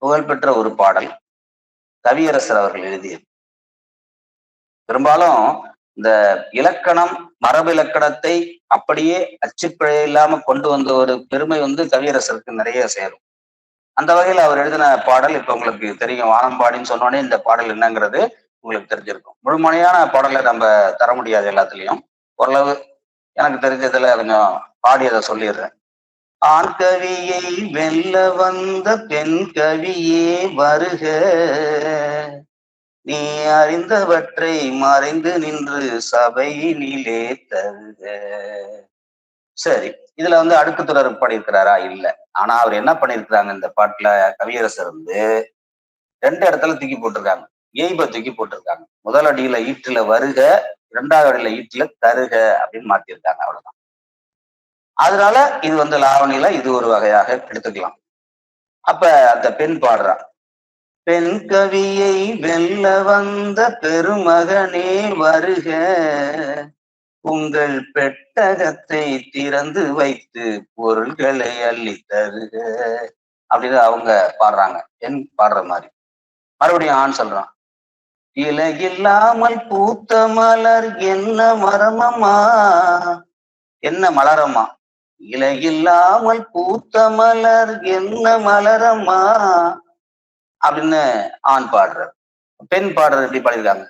புகழ்பெற்ற ஒரு பாடல் கவியரசர் அவர்கள் எழுதியது. பெரும்பாலும் இந்த இலக்கணம் மரபு இலக்கணத்தை அப்படியே அச்சுப்பிழை இல்லாம கொண்டு வந்த ஒரு பெருமை வந்து கவியரசருக்கு நிறைய சேரும். அந்த வகையில் அவர் எழுதின பாடல் இப்ப உங்களுக்கு தெரியும். வானம்பாடின்னு சொன்னோடனே இந்த பாடல் என்னங்கிறது உங்களுக்கு தெரிஞ்சிருக்கும். முழுமையான பாடலை நம்ம தர முடியாது எல்லாத்துலயும், ஓரளவு எனக்கு தெரிஞ்சதுல கொஞ்சம் பாடி அதை சொல்லிடுறேன். ஆண் கவியை வெல்ல வந்த பெண் கவியே வருக, நீ அறிந்தவற்றை மறைந்து நின்று சபையினிலே தருக. சரி, இதுல வந்து அடுக்கு தொடர் பாடியிருக்கிறாரா? இல்ல. ஆனா அவர் என்ன பண்ணிருக்கிறாங்க இந்த பாட்டுல கவியரசர் வந்து 2 இடத்துல தூக்கி போட்டிருக்காங்க. ஏய்ப தூக்கி போட்டிருக்காங்க. முதல் அடியில ஈட்டுல வருக, 2வது அடியில ஈட்டுல தருக அப்படின்னு மாத்திருக்காங்க. அவ்வளவுதான். அதனால இது வந்து லாவணியில இது ஒரு வகையாக எடுத்துக்கலாம். அப்ப அந்த பெண் பாடுறா, பெண் கவியை வெல்ல வந்த பெருமகனே வருக, உங்கள் பெட்டகத்தை திறந்து வைத்து பொருள்களை அள்ளி தருக அப்படின்னு அவங்க பாடுறாங்க. பெண் பாடுற மாதிரி. மறுபடியும் ஆண் சொல்றான், இலையில்லாமல் பூத்த மலர் என்ன மரமம்மா, என்ன மலரம்மா, இலையில்லாமல் பூத்த மலர் என்ன மலரம்மா அப்படின்னு ஆண் பாடுறார். பெண் பாடுறது எப்படி பாடியிருக்காங்க,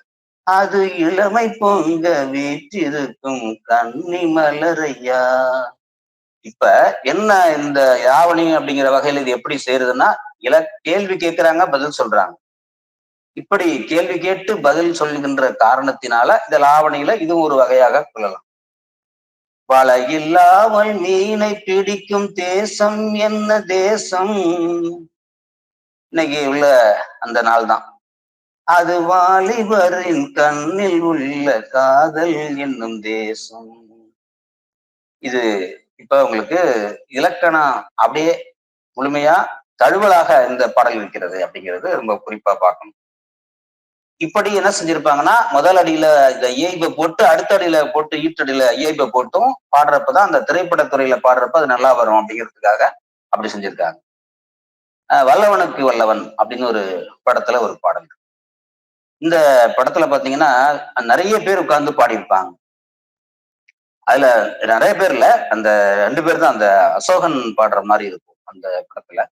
அது இளமை பொங்க வீற்றிருக்கும் கன்னி மலரையா. இப்ப என்ன இந்த யாவணி அப்படிங்கிற வகையில இது எப்படி சேருதுன்னா, கேள்வி கேட்கிறாங்க, பதில் சொல்றாங்க. இப்படி கேள்வி கேட்டு பதில் சொல்லுகின்ற காரணத்தினால இந்த லாவணியில இதுவும் ஒரு வகையாக கொள்ளலாம். வலையில்லாமல் மீனை பிடிக்கும் தேசம் என்ன தேசம், இன்னைக்கு உள்ள அந்த நாள் தான். அது வாலிபரின் கண்ணில் உள்ள காதல் என்னும் தேசம். இது இப்ப உங்களுக்கு இலக்கணம் அப்படியே முழுமையா தழுவலாக இந்த பாடல் இருக்கிறது அப்படிங்கிறது ரொம்ப குறிப்பா பார்க்கணும். இப்படி என்ன செஞ்சிருப்பாங்கன்னா, முதல் அடியில இந்த இயைபை போட்டு அடுத்த அடியில போட்டு ஈற்றடியில இயைபை போட்டும் பாடுறப்பதான் அந்த திரைப்படத்துறையில பாடுறப்ப அது நல்லா வரும் அப்படிங்கிறதுக்காக அப்படி செஞ்சிருக்காங்க. வல்லவனுக்கு வல்லவன் அப்படின்னு ஒரு படத்துல ஒரு பாடல். இந்த படத்துல பாத்தீங்கன்னா நிறைய பேர் உட்கார்ந்து பாடியிருப்பாங்க. அதுல நிறைய பேர்ல அந்த 2 பேர் தான் அந்த அசோகன் பாடுற மாதிரி இருக்கும் அந்த படத்துல.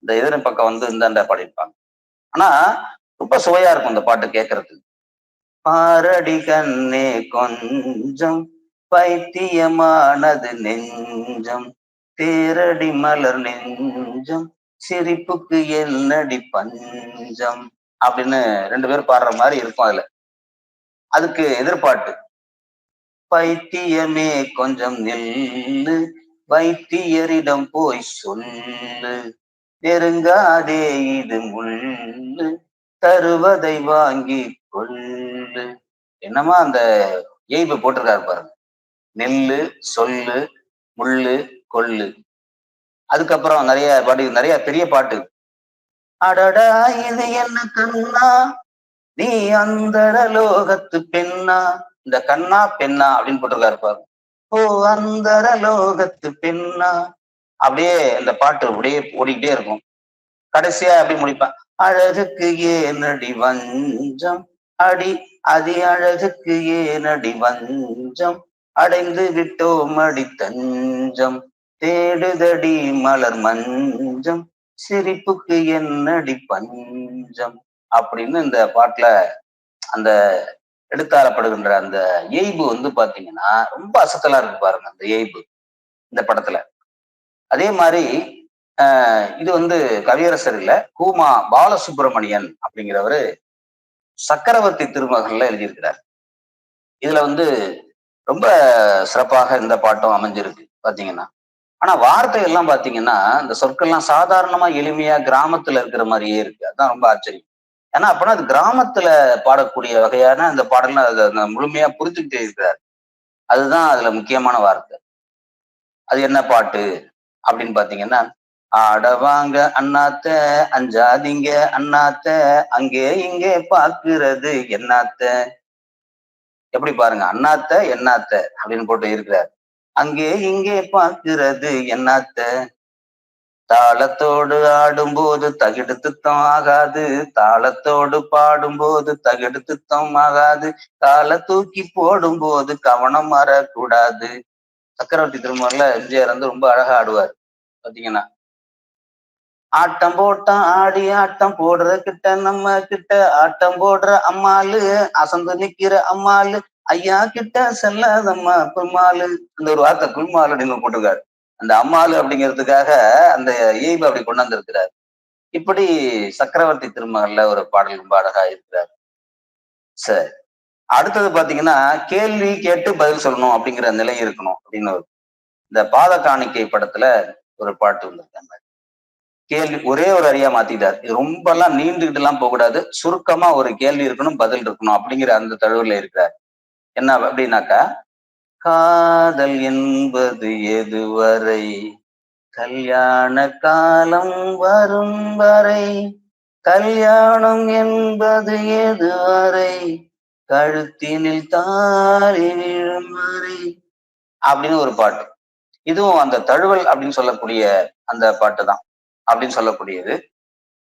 இந்த எதிர பக்கம் வந்து இந்தாண்ட பாடியிருப்பாங்க. ஆனா ரொம்ப சுவையா இருக்கும் இந்த பாட்டு கேட்கறதுக்கு. பாரடி கண்ணே கொஞ்சம் பைத்தியமானது நெஞ்சம், தேரடி மலர் நெஞ்சம், சிரிப்புக்கு என்னடி பஞ்சம் அப்படின்னு 2 பேர் பாடுற மாதிரி இருக்கும் அதுல. அதுக்கு எதிர்பாட்டு, பைத்தியமே கொஞ்சம் நில்லு, வைத்தியரிடம் போய் சொல்லு, நெருங்காதே இது முள்ளு, தருவதை வாங்கி கொள்ளு. என்னமா அந்த இயைபு போட்டிருக்காரு பாருங்க, நெல்லு, சொல்லு, முள்ளு, கொள்ளு. அதுக்கப்புறம் நிறைய பெரிய பாட்டு. அடடா இது என்ன கண்ணா, நீ அந்தர லோகத்து பெண்ணா. இந்த கண்ணா பெண்ணா அப்படின்னு போட்டிருக்காரு பாருங்க. ஓ அந்தர லோகத்து பெண்ணா, அப்படியே இந்த பாட்டு அப்படியே ஓடிக்கிட்டே இருக்கும். கடைசியா எப்படி முடிப்பேன், அழகுக்கு ஏனடி வஞ்சம், அடி அதி அழகுக்கு ஏனடி வஞ்சம், அடைந்து விட்டோம் அடி தஞ்சம், தேடுதடி மலர் மஞ்சம், சிரிப்புக்கு என்னடி பஞ்சம் அப்படின்னு இந்த பாட்டுல அந்த எடுத்தாளப்படுகின்ற அந்த இயைபு வந்து பாத்தீங்கன்னா ரொம்ப அசத்தலா இருக்கு பாருங்க அந்த இயைபு இந்த படத்துல. அதே மாதிரி இது வந்து கவியரசர் இல்ல, கூமா பாலசுப்ரமணியன் அப்படிங்கிறவரு சக்கரவர்த்தி திருமகள்ல எழுதியிருக்கிறார். இதுல வந்து ரொம்ப சிறப்பாக இந்த பாட்டும் அமைஞ்சிருக்கு பாத்தீங்கன்னா. ஆனா வார்த்தை எல்லாம் பாத்தீங்கன்னா இந்த சொற்கள்லாம் சாதாரணமா எளிமையா கிராமத்துல இருக்கிற மாதிரியே இருக்கு. அதுதான் ரொம்ப ஆச்சரியம். ஏன்னா அப்பனா அது கிராமத்துல பாடக்கூடிய வகையான அந்த பாடல்லாம் அதை முழுமையா புரிஞ்சுக்கிட்டே இருக்கிறார். அதுதான் அதுல முக்கியமான வார்த்தை. அது என்ன பாட்டு அப்படின்னு பாத்தீங்கன்னா, ஆடவாங்க அண்ணாத்த அஞ்சாதீங்க அண்ணாத்த, அங்கே இங்கே பாக்குறது என்னாத்த. எப்படி பாருங்க, அண்ணாத்த என்னாத்த அப்படின்னு போட்டு இருக்கிறார். அங்கே இங்கே பாக்குறது என்னாத்த, தாளத்தோடு ஆடும்போது தகிடு தித்தம் ஆகாது, தாளத்தோடு பாடும்போது தகிடு தித்தம் ஆகாது, காலை தூக்கி போடும்போது கவனம் மாறக்கூடாது. சக்கரவர்த்தி திருமகள்ல எம்ஜிஆர் வந்து ரொம்ப அழகா ஆடுவார் பாத்தீங்கன்னா. ஆட்டம் போட்டான் ஆடி ஆட்டம் போடுற கிட்ட நம்ம கிட்ட, ஆட்டம் போடுற அம்மாளு அசந்து நிக்கிற அம்மாளு, ஐயா கிட்ட செல்லாதம்மா கும்மாளு. அந்த ஒரு வார்த்தை கும்மாளு அப்படின்னு போட்டிருக்காரு. அந்த அம்மாளு அப்படிங்கிறதுக்காக அந்த இயைபு அப்படி கொண்டு வந்திருக்கிறார். இப்படி சக்கரவர்த்தி திருமகள்ல ஒரு பாடல் ரொம்ப அழகா இருக்கிறார். சரி, அடுத்தது பாத்தீங்கன்னா கேள்வி கேட்டு பதில் சொல்லணும் அப்படிங்கிற நிலை இருக்கணும் அப்படின்னு இந்த பாத காணிக்கை படத்துல ஒரு பாட்டு வந்திருக்காங்க. கேள்வி ஒரே ஒரு அடியா மாத்திட்டார். இது ரொம்ப எல்லாம் நீண்டுகிட்டு எல்லாம் போக கூடாது, சுருக்கமா ஒரு கேள்வி இருக்கணும் பதில் இருக்கணும் அப்படிங்கிற அந்த தழுவுல இருக்கிறார். என்ன அப்படின்னாக்கா, காதல் என்பது எதுவரை, கல்யாண காலம் வரும் வரை, கல்யாணம் என்பது எதுவரை, கழுத்தினில் தாலி விழும் வரை அப்படின்னு ஒரு பாட்டு. இதுவும் அந்த தழுவல் அப்படின்னு சொல்லக்கூடிய அந்த பாட்டு தான் அப்படின்னு சொல்லக்கூடியது.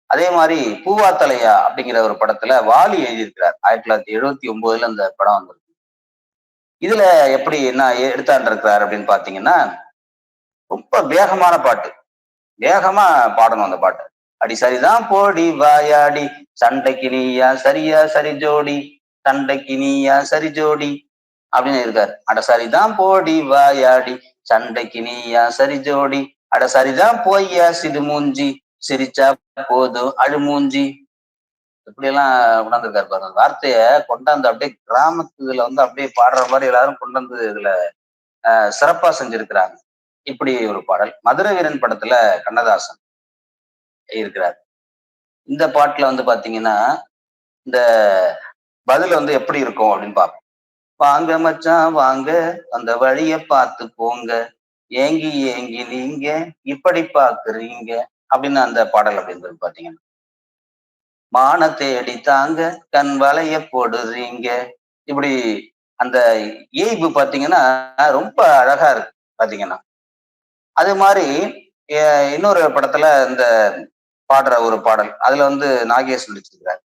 அதே மாதிரி பூவாத்தலையா அப்படிங்கிற ஒரு படத்துல வாலி எழுதியிருக்கிறார். 1979 அந்த படம் வந்திருக்கு. இதுல எப்படி என்ன எடுத்தாண்டு இருக்கிறார் அப்படின்னு பாத்தீங்கன்னா, ரொம்ப வேகமான பாட்டு, வேகமா பாடணும் அந்த பாட்டு. அடி சரிதான் போடி வாயாடி, சண்டைக்கு நீயா சரியா சரி ஜோடி, சண்டைக்கு நீயா சரி ஜோடி அப்படின்னு இருக்காரு. அட சரிதான் போடி வாயாடி, சண்டைக்கு நீயா சரி ஜோடி, அட சரிதான் போய்யா சிடு மூஞ்சி, சிரிச்சா போதும் அழுமூஞ்சி. இப்படி எல்லாம் கொண்டாந்துருக்காரு பாருங்க. வார்த்தைய கொண்டாந்து அப்படியே கிராமத்துல வந்து அப்படியே பாடுற மாதிரி எல்லாரும் கொண்டு வந்து இதுல சிறப்பா செஞ்சிருக்கிறாங்க. இப்படி ஒரு பாடல். மதுரை வீரன் படத்துல கண்ணதாசன் இருக்கிறார். இந்த பாட்டுல வந்து பாத்தீங்கன்னா இந்த பதில் வந்து எப்படி இருக்கும் அப்படின்னு பார்ப்போம். வாங்க மச்சான் வாங்க, அந்த வழிய பார்த்து போங்க, ஏங்கி ஏங்கி நீங்க இப்படி பாக்குறீங்க அப்படின்னு அந்த பாடல் அப்படின்னு பாத்தீங்கன்னா, மான தேடி தாங்க கண் வளைய போடுறீங்க, இப்படி அந்த இயல்பு பாத்தீங்கன்னா ரொம்ப அழகா இருக்கு பாத்தீங்கன்னா. அது மாதிரி இன்னொரு படத்துல இந்த பாடுற ஒரு பாடல், அதுல வந்து நாகேஷ் நடிச்சிருக்கிறார்.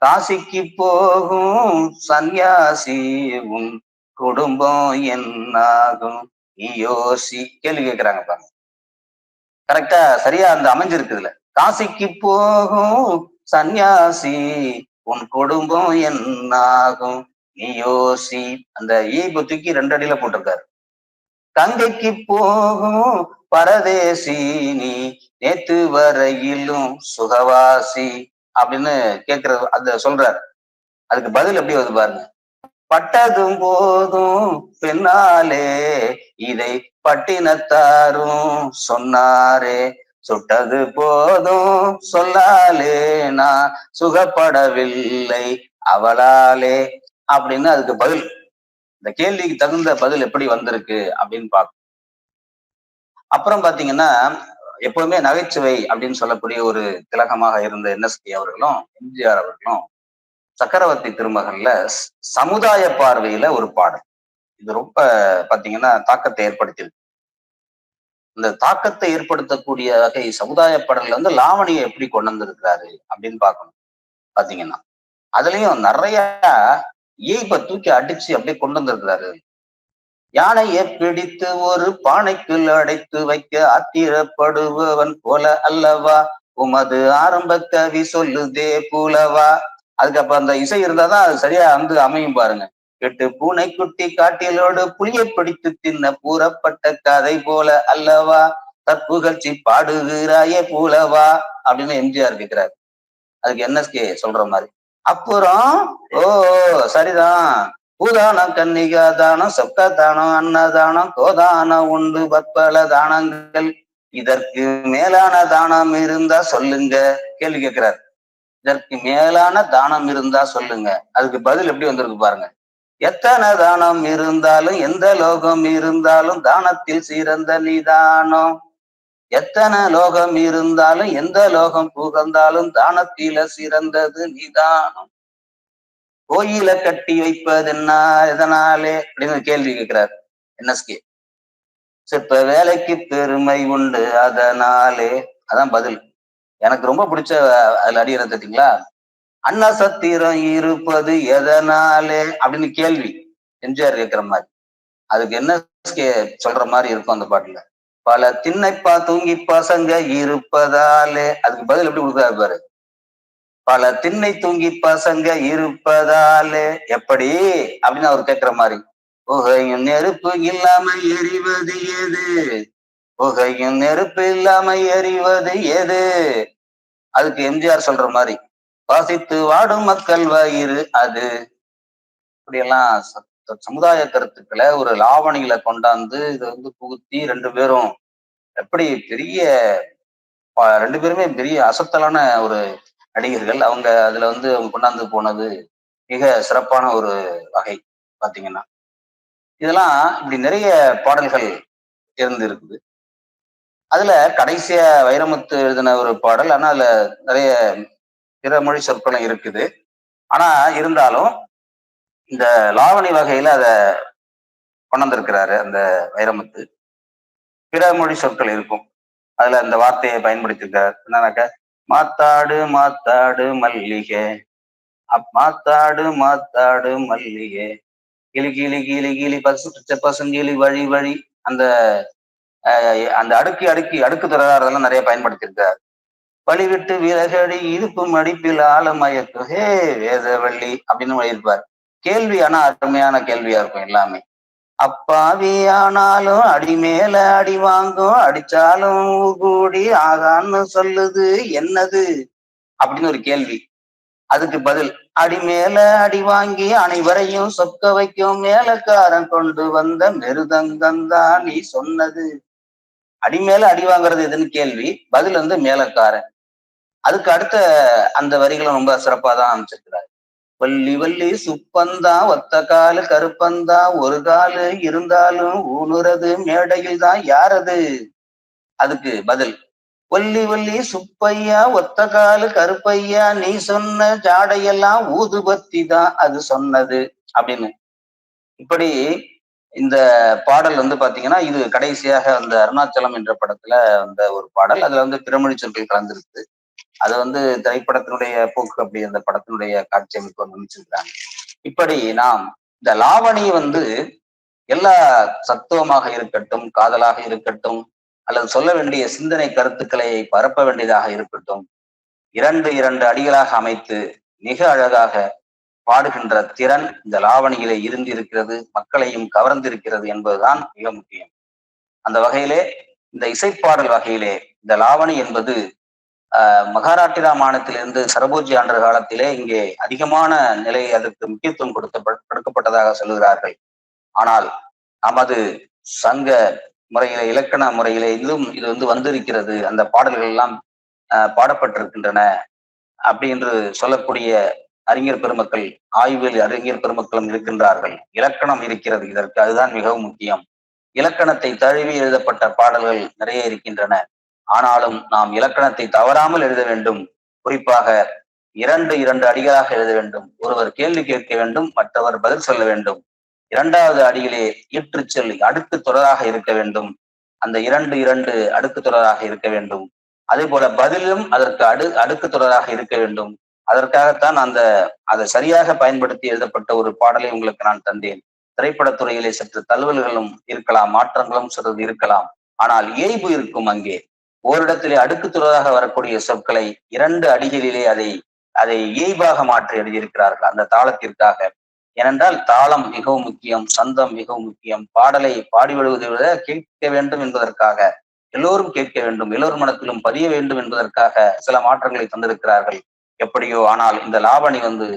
காசிக்கு போகும் சன்னியாசி உன் குடும்பம் என்னாகும் நீ யோசி, கேள்வி கேட்கிறாங்க பாருங்க. கரெக்டா சரியா அந்த அமைஞ்சிருக்குதுல. காசிக்கு போகும் சன்னியாசி உன் குடும்பம் என்னாகும் நீ யோசி, அந்த ஈபு தூக்கி 2 அடியில போட்டிருக்காரு. கங்கைக்கு போகும் பரதேசி நீ நேத்து வரையிலும் சுகவாசி அப்படின்னு கேட்கறது அந்த சொல்றாரு. அதுக்கு பதில் எப்படி வருது பாருங்க. பட்டதும் போதும் பெண்ணாலே இதை பட்டினத்தாரும் சொன்னாரே, சுட்டது போதும் சொல்லாலே நான் சுகப்படவில்லை அவளாலே அப்படின்னு அதுக்கு பதில், இந்த கேள்விக்கு தகுந்த பதில் எப்படி வந்திருக்கு அப்படின்னு பார்க்கணும். அப்புறம் பாத்தீங்கன்னா எப்பவுமே நகைச்சுவை அப்படின்னு சொல்லக்கூடிய ஒரு திலகமாக இருந்த என்எஸ்கே அவர்களும் எம்ஜிஆர் அவர்களும் சக்கரவர்த்தி திருமகன்ல சமுதாய பார்வையில ஒரு பாடல், இது ரொம்ப பாத்தீங்கன்னா தாக்கத்தை ஏற்படுத்தியிருக்கு. இந்த தாக்கத்தை ஏற்படுத்தக்கூடிய வகை சமுதாய பாடல்ல வந்து லாவணியை எப்படி கொண்டு வந்திருக்கிறாரு அப்படின்னு பார்க்கணும். பாத்தீங்கன்னா அதுலயும் நிறைய இயல்பை தூக்கி அடிச்சு அப்படியே கொண்டு வந்திருக்கிறாரு. யானையை பிடித்து ஒரு பானைக்குள் அடைத்து வைக்க ஆத்திரப்படுபவன் போல அல்லவா உமது ஆரம்ப கவி சொல்லுதே பூலவா. அதுக்கப்புறம் அந்த இசை இருந்தாதான் அது சரியா வந்து அமையும் பாருங்க. 8 பூனைக்குட்டி காட்டிலோடு புளியை பிடித்து தின்ன கூறப்பட்ட கதை போல அல்லவா தற்புகழ்ச்சி பாடுகிறாயே பூலவா அப்படின்னு எம்ஜிஆர் கேட்கிறாரு. அதுக்கு என்எஸ்கே சொல்ற மாதிரி, அப்புறம் ஓ சரிதான், பூதானம் கன்னிகா தானம் சொக்க தானம் அன்னதானம் கோதானம் உண்டு பற்பல தானங்கள், இதற்கு மேலான தானம் இருந்தா சொல்லுங்க, கேள்வி கேட்கிறார். இதற்கு மேலான தானம் இருந்தா சொல்லுங்க. அதுக்கு பதில் எப்படி வந்திருக்கு பாருங்க. எத்தனை தானம் இருந்தாலும் எந்த லோகம் இருந்தாலும் தானத்தில் சிறந்த நிதானம், எத்தனை லோகம் இருந்தாலும் எந்த லோகம் புகழ்ந்தாலும் தானத்தில சிறந்தது நிதானம், கோயில கட்டி வைப்பது என்ன எதனாலே அப்படின்னு கேள்வி கேட்கிறார் என்எஸ்கே. சிற்ப வேலைக்கு பெருமை உண்டு அதனாலே, அதான் பதில். எனக்கு ரொம்ப பிடிச்ச அதுல அடி என்ன தெரியுங்களா, அன்னசத்திரம் இருப்பது எதனாலே அப்படின்னு கேள்வி எம்ஜிஆர் கேட்கிற மாதிரி. அதுக்கு என்எஸ்கே சொல்ற மாதிரி இருக்கும் அந்த பாட்டுல. பல திண்ணைப்பா தூங்கி பசங்க இருப்பதாலே, அதுக்கு பதில் எப்படி கொடுக்குறாரு பாரு. பல திண்ணை தூங்கி பசங்க இருப்பதாலே எப்படி அப்படின்னு அவர் கேட்கிற மாதிரி. புகையும் நெருப்பு இல்லாம எரிவது எது, புகையும் நெருப்பு இல்லாம எரிவது எது, அதுக்கு எம்ஜிஆர் சொல்ற மாதிரி, வாசித்து வாடும் மக்கள் வயிறு அது. இப்படியெல்லாம் சமுதாய கருத்துக்களை ஒரு லாவணியில கொண்டாந்து இதை வந்து புகுத்தி 2 பேரும் எப்படி பெரிய 2 பேருமே பெரிய அசத்தலான ஒரு நடிகர்கள். அவங்க அதுல வந்து அவங்க கொண்டாந்து போனது மிக சிறப்பான ஒரு வகை பாத்தீங்கன்னா. இதெல்லாம் இப்படி நிறைய பாடல்கள் இருந்து இருக்குது. அதுல கடைசியா வைரமுத்து எழுதின ஒரு பாடல், ஆனா அதுல நிறைய பிற மொழி சொற்களும் இருக்குது. ஆனா இருந்தாலும் இந்த லாவணி வகையில அத கொண்டு வந்திருக்கிறாரு அந்த வைரமுத்து. பிற மொழி சொற்கள் இருக்கும், அதுல அந்த வார்த்தையை பயன்படுத்தியிருக்காரு. என்னன்னாக்க, மாத்தாடு மாத்தாடு மல்லிகை, மாத்தாடு மாத்தாடு மல்லிகை, கிளி கிளி கிளி கிளி பசுங்கிளி வழி வழி, அந்த அந்த அடுக்கு தொடராதெல்லாம் நிறைய பயன்படுத்தியிருக்காரு. வழிவிட்டு விலகடி இருப்பு மடிப்பில் ஆழமயக்கு ஹே வேதவள்ளி அப்படின்னு எழுதியிருப்பார். கேள்வி ஆனா அருமையான கேள்வியா இருக்கும் எல்லாமே. அப்பாவியானாலும் அடி மேல அடி வாங்கும், அடிச்சாலும் கூடி ஆகான்னு சொல்லுது என்னது அப்படின்னு ஒரு கேள்வி. அதுக்கு பதில், அடி மேல அடி வாங்கி அனைவரையும் சொக்க வைக்கும் மேலக்காரன் கொண்டு வந்த மிருதங்கந்தான் நீ சொன்னது. அடி மேல அடி வாங்குறது எதுன்னு கேள்வி, பதில் வந்து மேலக்காரன். அதுக்கு அடுத்த அந்த வரிகளும் ரொம்ப சிறப்பா தான் அமைச்சிருக்கிறார். வள்ளி வள்ளி சுப்பந்தான் ஒத்த காலு கருப்பந்தான் ஒரு காலு இருந்தாலும் ஊனுறது மேடையில் தான் யாரது. அதுக்கு பதில், வள்ளி வள்ளி சுப்பையா ஒத்த காலு கருப்பையா நீ சொன்ன ஜாடையெல்லாம் ஊதுபத்தி தான் அது சொன்னது அப்படின்னு. இப்படி இந்த பாடல் வந்து பாத்தீங்கன்னா இது கடைசியாக அந்த அருணாச்சலம் என்ற படத்துல வந்த ஒரு பாடல். அதுல வந்து பிறமொழி சொற்கள் கலந்துருக்கு. அது வந்து திரைப்படத்தினுடைய போக்கு அப்படி அந்த படத்தினுடைய காட்சி அமைப்பு அமைச்சிருக்கிறாங்க. இப்படி நாம் இந்த லாவணி வந்து எல்லா சத்துவமாக இருக்கட்டும், காதலாக இருக்கட்டும், அல்லது சொல்ல வேண்டிய சிந்தனை கருத்துக்களை பரப்ப வேண்டியதாக இருக்கட்டும், இரண்டு அடிகளாக அமைத்து மிக அழகாக பாடுகின்ற திறன் இந்த லாவணியிலே இருந்திருக்கிறது, மக்களையும் கவர்ந்திருக்கிறது என்பதுதான் மிக முக்கியம். அந்த வகையிலே இந்த இசைப்பாடல் வகையிலே இந்த லாவணி என்பது மகாராட்டிரா மாநிலத்திலிருந்து சரபோஜி ஆண்ட காலத்திலே இங்கே அதிகமான நிலை அதற்கு முக்கியத்துவம் கொடுக்கப்பட்டதாக சொல்லுகிறார்கள். ஆனால் நமது சங்க முறையிலே இலக்கண முறையிலே இது வந்து வந்திருக்கிறது, அந்த பாடல்கள் எல்லாம் பாடப்பட்டிருக்கின்றன அப்படி என்று சொல்லக்கூடிய அறிஞர் பெருமக்கள், ஆய்வில் அறிஞர் பெருமக்களும் இருக்கின்றார்கள். இலக்கணம் இருக்கிறது இதற்கு, அதுதான் மிகவும் முக்கியம். இலக்கணத்தை தழுவி எழுதப்பட்ட பாடல்கள் நிறைய இருக்கின்றன. ஆனாலும் நாம் இலக்கணத்தை தவறாமல் எழுத வேண்டும். குறிப்பாக இரண்டு அடிகளாக எழுத வேண்டும். ஒருவர் கேள்வி கேட்க வேண்டும், மற்றவர் பதில் சொல்ல வேண்டும். இரண்டாவது அடியிலே ஈற்றுச்சொல் அடுக்கு தொடராக இருக்க வேண்டும். அந்த இரண்டு அடுக்கு தொடராக இருக்க வேண்டும். அதே போல பதிலும் அதற்கு அடுக்கு தொடராக இருக்க வேண்டும். அதற்காகத்தான் அதை சரியாக பயன்படுத்தி எழுதப்பட்ட ஒரு பாடலை உங்களுக்கு நான் தந்தேன். திரைப்படத்துறையிலே சற்று தழுவல்களும் இருக்கலாம், மாற்றங்களும் சிறிது இருக்கலாம். ஆனால் இயல்பு இருக்கும் அங்கே. ஓரிடத்திலே அடுக்கு தொடராக வரக்கூடிய சொற்களை இரண்டு அடிகளிலே அதை இயல்பாக மாற்றி எழுதியிருக்கிறார்கள் அந்த தாளத்திற்காக. ஏனென்றால் தாளம் மிகவும் முக்கியம், சந்தம் மிகவும் முக்கியம். பாடலை பாடி விடுவதை விட கேட்க வேண்டும் என்பதற்காக, எல்லோரும் கேட்க வேண்டும், எல்லோரும் மனத்திலும் பதிய வேண்டும் என்பதற்காக சில மாற்றங்களை தந்திருக்கிறார்கள். எப்படியோ ஆனால் இந்த லாவணி வந்து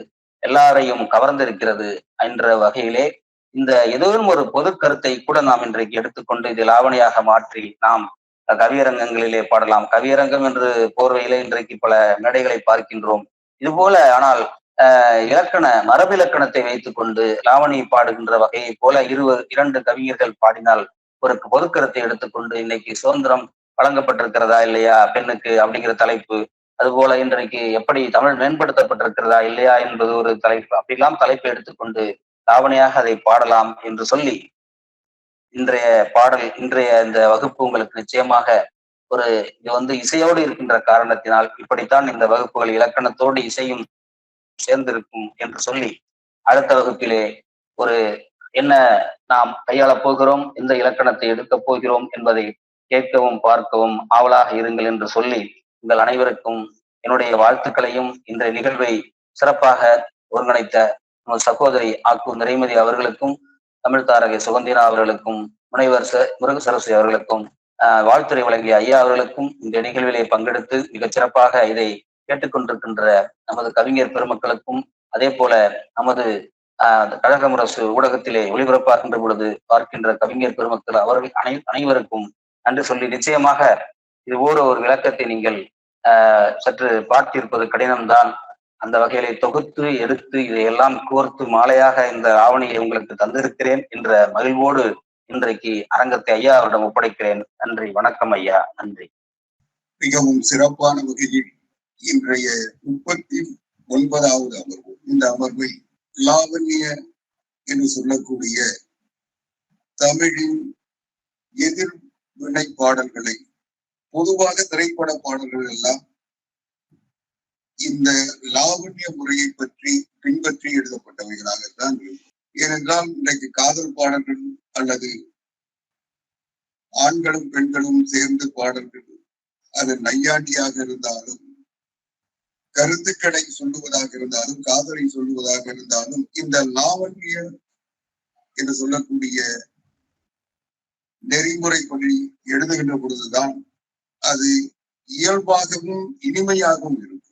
எல்லாரையும் கவர்ந்திருக்கிறது என்ற வகையிலே இந்த ஏதோனும் ஒரு பொது கருத்தை கூட நாம் இன்றைக்கு எடுத்துக்கொண்டு இதை லாவணியாக மாற்றி நாம் கவியரங்கங்களிலே பாடலாம். கவியரங்கம் என்று போர்வையிலே இன்றைக்கு பல மேடைகளை பார்க்கின்றோம். இது போல ஆனால் மரபிலக்கணத்தை வைத்துக் கொண்டு லாவணி பாடுகின்ற வகையை போல இரண்டு கவிஞர்கள் பாடினால் ஒரு பொதுக்கருத்தை எடுத்துக்கொண்டு இன்னைக்கு சுதந்திரம் வழங்கப்பட்டிருக்கிறதா இல்லையா பெண்ணுக்கு அப்படிங்கிற தலைப்பு, அதுபோல இன்றைக்கு எப்படி தமிழ் மேம்படுத்தப்பட்டிருக்கிறதா இல்லையா என்பது ஒரு தலைப்பு, அப்படிலாம் தலைப்பை எடுத்துக்கொண்டு லாவணியாக அதை பாடலாம் என்று சொல்லி இன்றைய இந்த வகுப்பு உங்களுக்கு நிச்சயமாக இது வந்து இசையோடு இருக்கின்ற காரணத்தினால் இப்படித்தான் இந்த வகுப்புகள் இலக்கணத்தோடு இசையும் சேர்ந்திருக்கும் என்று சொல்லி அடுத்த வகுப்பிலே என்ன நாம் கையாளப் போகிறோம், எந்த இலக்கணத்தை எடுக்கப் போகிறோம் என்பதை கேட்கவும் பார்க்கவும் ஆவலாக இருங்கள் என்று சொல்லி உங்கள் அனைவருக்கும் என்னுடைய வாழ்த்துக்களையும் இன்றைய நிகழ்வை சிறப்பாக ஒருங்கிணைத்த சகோதரி ஆக்கு நிறைமதி அவர்களுக்கும், தமிழ் தாரகை சுகந்தினா அவர்களுக்கும், முனைவர் முருகசரஸ்வதி அவர்களுக்கும், வாழ்த்துறை வழங்கிய ஐயா அவர்களுக்கும் இந்த நிகழ்விலே பங்கெடுத்து மிகச் சிறப்பாக இதை கேட்டுக்கொண்டிருக்கின்ற நமது கவிஞர் பெருமக்களுக்கும், அதே போல நமது கழகமுரசு ஊடகத்திலே ஒளிபரப்பாகின்ற பொழுது பார்க்கின்ற கவிஞர் பெருமக்கள் அவர்கள் அனைவருக்கும் நன்றி சொல்லி, நிச்சயமாக இது ஒரு விளக்கத்தை நீங்கள் சற்று பார்த்திருப்பது கடினம்தான். அந்த வகையிலே தொகுத்து எடுத்து இதையெல்லாம் கோர்த்து மாலையாக இந்த ஆவணியை உங்களுக்கு தந்திருக்கிறேன் என்ற மகிழ்வோடு இன்றைக்கு அரங்கத்தை ஐயா அவரிடம் ஒப்படைக்கிறேன். நன்றி, வணக்கம் ஐயா, நன்றி. மிகவும் சிறப்பான வகையில் இன்றைய 39வது அமர்வு, இந்த அமர்வை லாவண்ய என்று சொல்லக்கூடிய தமிழின் எதிர்வினை பாடல்களை, பொதுவாக திரைப்பட பாடல்கள் எல்லாம் இந்த லாவண்ய முறையை பற்றி பின்பற்றி எழுதப்பட்டவைகளாகத்தான் இருக்கும். ஏனென்றால் இன்றைக்கு காதல் பாடல்கள் அல்லது ஆண்களும் பெண்களும் சேர்ந்து பாடல்கள், அது நையாண்டியாக இருந்தாலும், கருத்துக்களை சொல்லுவதாக இருந்தாலும், காதலை சொல்லுவதாக இருந்தாலும், இந்த லாவண்ய என்று சொல்லக்கூடிய நெறிமுறைப்படி எழுதுகின்ற பொழுதுதான் அது இயல்பாகவும் இனிமையாகவும் இருக்கும்.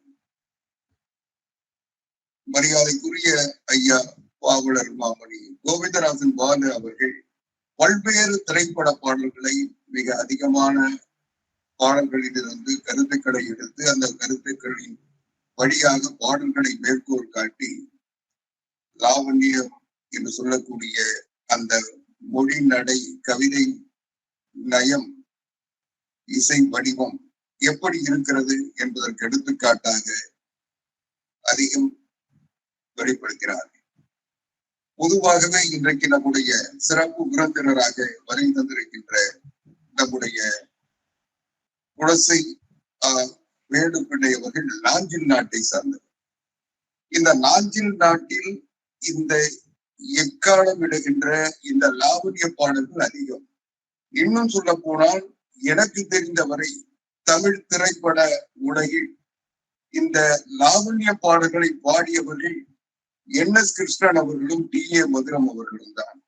மரியாதைக்குரிய ஐயா பாவலர் மாமணி கோவிந்தராஜன் பாலு அவர்கள் பல்வேறு திரைப்பட பாடல்களை மிக அதிகமான பாடல்களிலிருந்து கருத்துக்களை எடுத்து அந்த கருத்துக்களின் வழியாக பாடல்களை மேற்கோள் காட்டி லாவண்யம் என்று சொல்லக்கூடிய அந்த மொழி நடை, கவிதை நயம், இசை வடிவம் எப்படி இருக்கிறது என்பதற்கு எடுத்துக்காட்டாக அதிகம் வெளிப்படுத்தினார். பொதுவாகவே இன்றைக்கு நம்முடைய சிறப்பு விருந்தினராக வரை தந்திருக்கின்ற நம்முடைய குலசை வேலுப்பிள்ளை அவர்கள் நாஞ்சில் நாட்டை சார்ந்தவர். இந்த நாஞ்சில் நாட்டில் இந்த எக்காலம் இடுகின்ற இந்த லாவண்ய பாடல்கள் அதிகம். இன்னும் சொல்ல போனால் எனக்கு தெரிந்தவரை தமிழ் திரைப்பட உலகில் இந்த லாவண்ய பாடல்களை பாடியவர்கள் NS கிருஷ்ணன் அவர்களும் DA மதுரம் அவர்களும் தான்.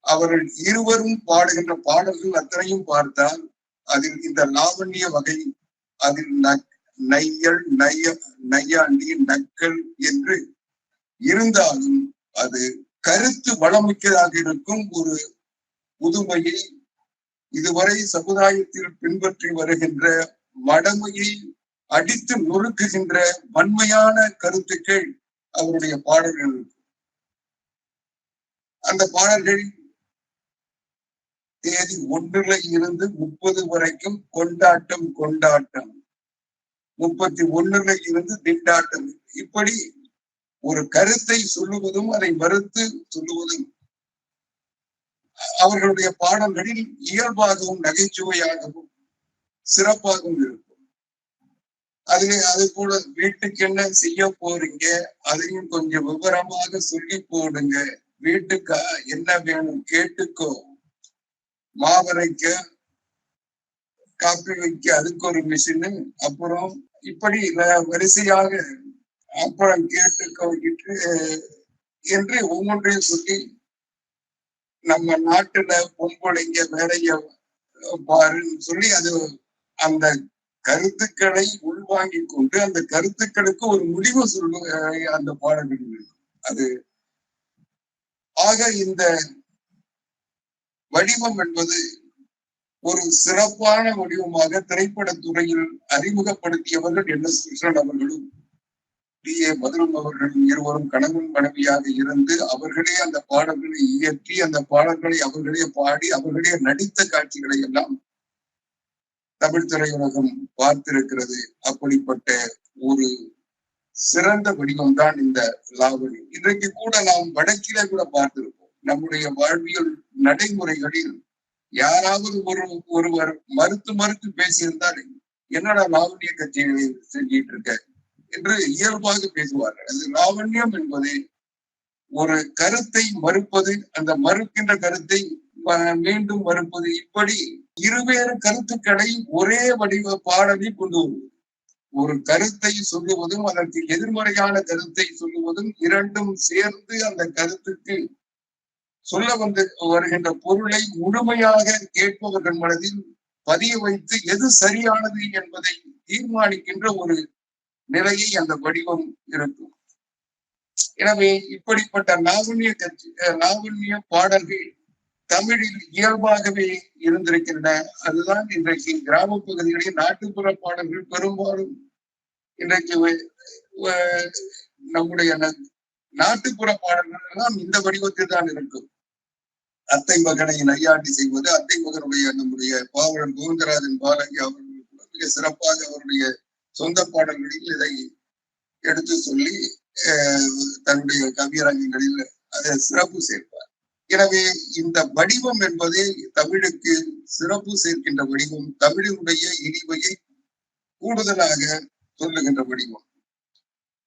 அவர்கள் இருவரும் பாடுகின்ற பாடல்கள் அத்தனையும் பார்த்தால் அதில் இந்த லாவண்ய வகை, அதில் நையல், நையாண்டி, நக்கல் என்று இருந்தாலும் அது கருத்து வளமிக்கதாக இருக்கும். ஒரு புதுமையை இதுவரை சமுதாயத்தில் பின்பற்றி வருகின்ற மடமையை அடித்து நொறுக்குகின்ற வன்மையான கருத்துக்கள் அவருடைய பாடல்கள். அந்த பாடல்கள் தேதி 1 இருந்து 30 வரைக்கும் கொண்டாட்டம், 31 இருந்து திண்டாட்டம். இப்படி ஒரு கருத்தை சொல்லுவதும் அதை மறுத்து சொல்லுவதும் அவர்களுடைய பாடல்களில் இயல்பாகவும் நகைச்சுவையாகவும் சிறப்பாகவும் இருக்கும். அது போல வீட்டுக்கு என்ன செய்ய போறீங்க, அதையும் கொஞ்சம் விவரமாக சொல்லி போடுங்க. வீட்டுக்கா என்ன வேணும் கேட்டுக்கோ, மாவரைக்க, காப்பி வைக்க அதுக்கு ஒரு மிஷினு, அப்புறம் இப்படி வரிசையாக அப்புறம் கேட்டுக்கோ என்று ஒவ்வொன்றையும் சொல்லி நம்ம நாட்டுல பொம்பளைங்க வேலைய பாருன்னு சொல்லி அது அந்த கருத்துக்களை உள்வாங்கி கொண்டு அந்த கருத்துக்களுக்கு ஒரு முடிவு சொல்லு அந்த பாடல்கள் இருக்கும். அது ஆக இந்த வடிவம் என்பது ஒரு சிறப்பான வடிவமாக திரைப்படத்துறையில் அறிமுகப்படுத்தியவர்கள் NS கிருஷ்ணன் அவர்களும் DA மதுரம் அவர்களும் இருவரும் கணவன் மனைவியாக இருந்து அவர்களே அந்த பாடல்களை இயற்றி அந்த பாடல்களை அவர்களே பாடி அவர்களே நடித்த காட்சிகளை எல்லாம் தமிழ் திரையுலகம் பார்த்திருக்கிறது. அப்படிப்பட்ட ஒரு சிறந்த வடிவம் தான் இந்த லாவணி. இன்றைக்கு கூட நாம் வடக்கிலே கூட பார்த்திருப்போம். நம்முடைய வாழ்வியல் நடைமுறைகளில் யாராவது ஒருவர் மறுத்து பேசியிருந்தால் என்னடா லாவண்ய கட்சிகளை செஞ்சிட்டு இருக்க என்று இயல்பாக பேசுவார்கள். அது லாவண்யம் என்பது ஒரு கருத்தை மறுப்பது, அந்த மறுக்கின்ற கருத்தை மீண்டும் மறுப்பது, இப்படி இருவேறு கருத்துக்களை ஒரே வடிவ பாடலில் கொண்டு வருவது. ஒரு கருத்தை சொல்லுவதும் அதற்கு எதிர்மறையான கருத்தை சொல்லுவதும் இரண்டும் சேர்ந்து அந்த கருத்துக்கு சொல்ல வருகின்ற பொருளை முழுமையாக கேட்பவர்கள் மனதில் பதிய வைத்து எது சரியானது என்பதை தீர்மானிக்கின்ற ஒரு நிலையை அந்த வடிவம் இருக்கும். எனவே இப்படிப்பட்ட லாவண்ய பாடல்கள் தமிழில் இயல்பாகவே இருந்திருக்கின்றன. அதுதான் இன்றைக்கு கிராம பகுதிகளில் நாட்டுப்புற பாடல்கள் பெரும்பாலும் இன்றைக்கு நம்முடைய நாட்டுப்புற பாடல்கள் எல்லாம் இந்த வடிவத்தில் தான் இருக்கும். அத்தை மகனை நையாண்டி செய்வது, அத்தை மகனுடைய நம்முடைய பாவலர் கோவிந்தராஜன் பாலகி அவர்கள் மிக சிறப்பாக அவருடைய சொந்த பாடல்களில் இதை எடுத்து சொல்லி தன்னுடைய கவியரங்கங்களில் அதை சிறப்பு சேர்ப்பார். எனவே இந்த வடிவம் என்பதே தமிழுக்கு சிறப்பு சேர்க்கின்ற வடிவம், தமிழினுடைய இனிமையை கூடுதலாக சொல்லுகின்ற வடிவம்.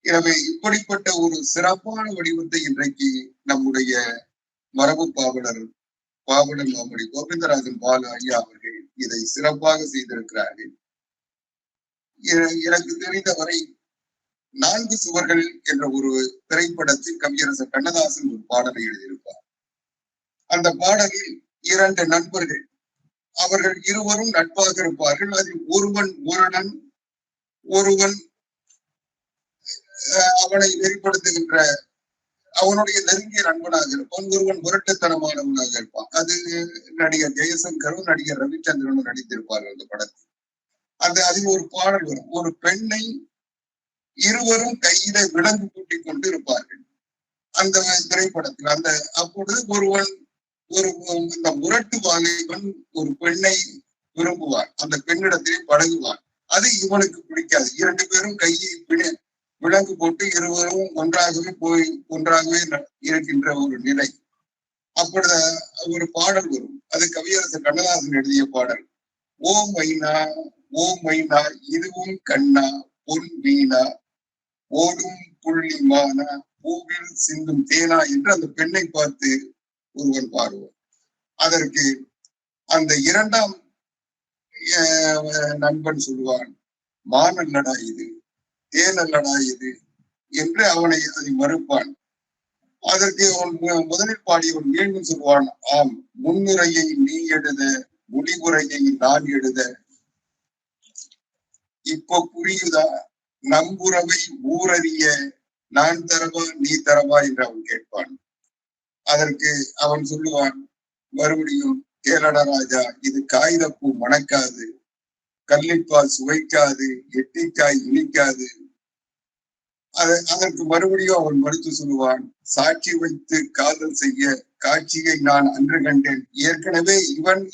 எனவே இப்படிப்பட்ட ஒரு சிறப்பான வடிவத்தை இன்றைக்கு நம்முடைய மரபு பாவலர் பாவலன் மாமணி கோவிந்தராஜன் பாலு ஐயா அவர்கள் இதை சிறப்பாக செய்திருக்கிறார்கள். எனக்கு தெரிந்தவரை 4 சுவர்கள் என்ற ஒரு திரைப்படத்தில் கவியரசர் கண்ணதாசன் ஒரு பாடலை எழுதியிருப்பார். அந்த பாடலில் 2 நண்பர்கள், அவர்கள் இருவரும் நட்பாக இருப்பார்கள். அதில் ஒருவன் முரணன், ஒருவன் அவனை வெளிப்படுத்துகின்ற அவனுடைய நெருங்கிய நண்பனாக இருப்பான், ஒருவன் முரட்டுத்தனமானவனாக இருப்பான். அது நடிகர் ஜெயசங்கரும் நடிகர் ரவிச்சந்திரனும் நடித்திருப்பார்கள் அந்த படத்தில். அதில் ஒரு பாடல் வரும், ஒரு பெண்ணை இருவரும் கையில விலங்கு கூட்டிக் கொண்டு இருப்பார்கள் அந்த திரைப்படத்தில். அப்பொழுது ஒருவன் இந்த முரட்டு வாலிபன் ஒரு பெண்ணை விரும்புவான், அந்த பெண்ணிடத்திலே பழகுவான். அது இவனுக்கு பிடிக்காது. 2 பேரும் கையை விலங்கு போட்டு இருவரும் ஒன்றாகவே இருக்கின்ற ஒரு நிலை. அப்பொழுது ஒரு பாடல் வரும், அது கவியரசர் கண்ணதாசன் எழுதிய பாடல். ஓ மைனா ஓ மைனா இதுவும் கண்ணா பொன் வீணா ஓடும் புள்ளிமானா பூவில் சிந்தும் தேனா என்று அந்த பெண்ணை பார்த்து ஒருவன் பாடுவான். அதற்கு அந்த 2ஆம் நண்பன் சொல்லுவான், மானல்லடா இது, தேனல்லடா இது என்று அதை மறுப்பான். அதற்கு அவன் முதலில் பாடியவன் மீண்டும் சொல்வான், ஆம் முன்னுரையை நீ எழுத முடிவுரையை நான் எழுத, இப்போ புரியுதா நம்புறவை ஊரறிய நான் தரவா நீ தரவா என்று அவன் கேட்பான். அதற்கு அவன் சொல்லுவான் மறுபடியும், கேளடா ராஜா இது காகிதப்பூ மணக்காது, கல்லிப்பால் சுவைக்காது, எட்டிக்காய் இனிக்காது. அதற்கு மறுபடியும் அவன் மறுத்து சொல்லுவான், சாட்சி வைத்து காதல் செய்ய காட்சியை நான் அன்று கண்டேன். ஏற்கனவே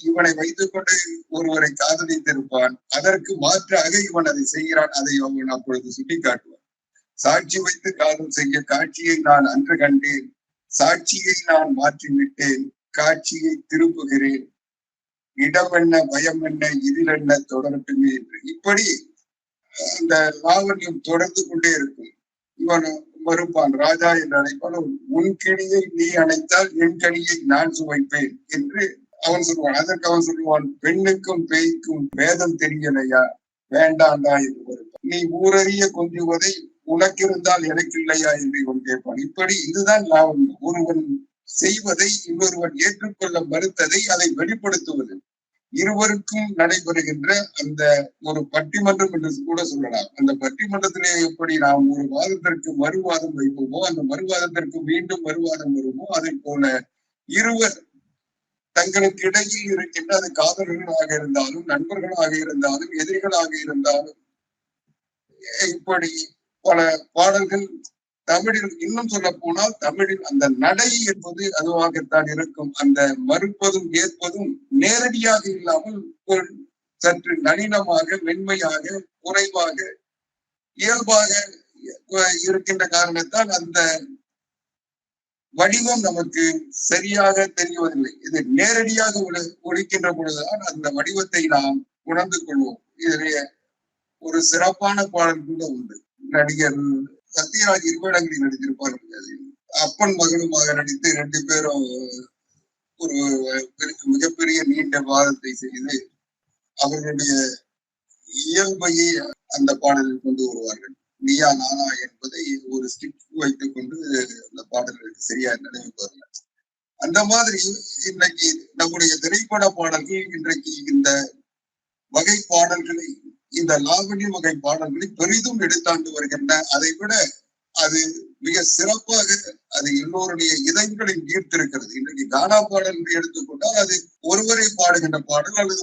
இவனை வைத்துக் கொண்டு ஒருவரை காதலித்திருப்பான், அதற்கு மாற்றாக இவன் அதை செய்கிறான். அதை அவன் அப்பொழுது சுட்டி காட்டுவான். சாட்சி வைத்து காதல் செய்ய காட்சியை நான் அன்று கண்டேன், சாட்சியை நான் மாற்றிவிட்டேன், காட்சியை திருப்புகிறேன், இடம் என்ன பயம் என்ன இதில் என்ன தொடரட்டுமே என்று. இப்படி அந்த லாவண்யம் தொடர்ந்து கொண்டே இருக்கும். இவன் மறுப்பான், ராஜா என்று அழைப்பான். உன் கிணியை நீ அணைத்தால் என் கனியை நான் சுவைப்பேன் என்று அவன் சொல்லுவான். அதற்கு அவன் சொல்லுவான், பெண்ணுக்கும் பேய்க்கும் வேதம் தெரியலையா, வேண்டாண்டா என்று மறுப்பான். நீ ஊரறிய கொஞ்சுவதை உனக்கு இருந்தால் எனக்கு இல்லையா என்று இவன் கேட்பான். இப்படி இதுதான் லாவண்யம். ஒருவன் செய்வதை இன்னொருவன் ஏற்றுக்கொள்ள மறுத்ததை அதை வெளிப்படுத்துவது இருவருக்கும் நடைபெறுகின்ற அந்த ஒரு பட்டிமன்றம் என்று கூட சொல்லலாம். அந்த பட்டிமன்றத்திலே எப்படி நாம் ஒரு வாதத்திற்கு மறுவாதம் வைப்போமோ, அந்த மறுவாதத்திற்கு மீண்டும் மறுவாதம் வருமோ, அதை போல இருவர் தங்களுக்கு இடையில் இருக்கின்ற, அது காதலர்களாக இருந்தாலும் நண்பர்களாக இருந்தாலும் எதிரிகளாக இருந்தாலும், இப்படி பல பாடல்கள் தமிழில், இன்னும் சொல்ல போனால் தமிழில் அந்த நடை என்பது அதுவாகத்தான் இருக்கும். அந்த மறுப்பதும் ஏற்பதும் நேரடியாக இல்லாமல் சற்று நளினமாக, மென்மையாக, குறைவாக, இயல்பாக இருக்கின்ற காரணத்தால் அந்த வடிவம் நமக்கு சரியாக தெரிவதில்லை. இது நேரடியாக ஒழிக்கின்ற பொழுதுதான் அந்த வடிவத்தை நாம் உணர்ந்து கொள்வோம். இதிலே ஒரு சிறப்பான பாடல் கூட உண்டு. நடிகர் சத்யராஜ் இருவேடங்களில் நடித்திருப்பார்கள். அப்பன் மகனுமாக நடித்து 2 பேரும் ஒரு மிகப்பெரிய நீண்ட வாதத்தை செய்து அவர்களுடைய இயல்பையை அந்த பாடலில் கொண்டு வருவார்கள். நீயா நானா என்பதை ஒரு ஸ்டிக் வைத்துக் கொண்டு அந்த பாடல்களுக்கு சரியா நினைவு வரல. அந்த மாதிரி இன்றைக்கு நம்முடைய திரைப்பட பாடல்கள் இன்றைக்கு இந்த வகை பாடல்களை, இந்த லாவண்ய வகை பாடல்களை பெரிதும் எடுத்தாண்டு வருகின்றன. அதை விட அது மிக சிறப்பாக அது எல்லோருடைய இதயங்களையும் ஈர்த்திருக்கிறது. இன்றைக்கு கானா பாடல் என்று எடுத்துக்கொண்டால் அது ஒருவரை பாடுகின்ற பாடல் அல்லது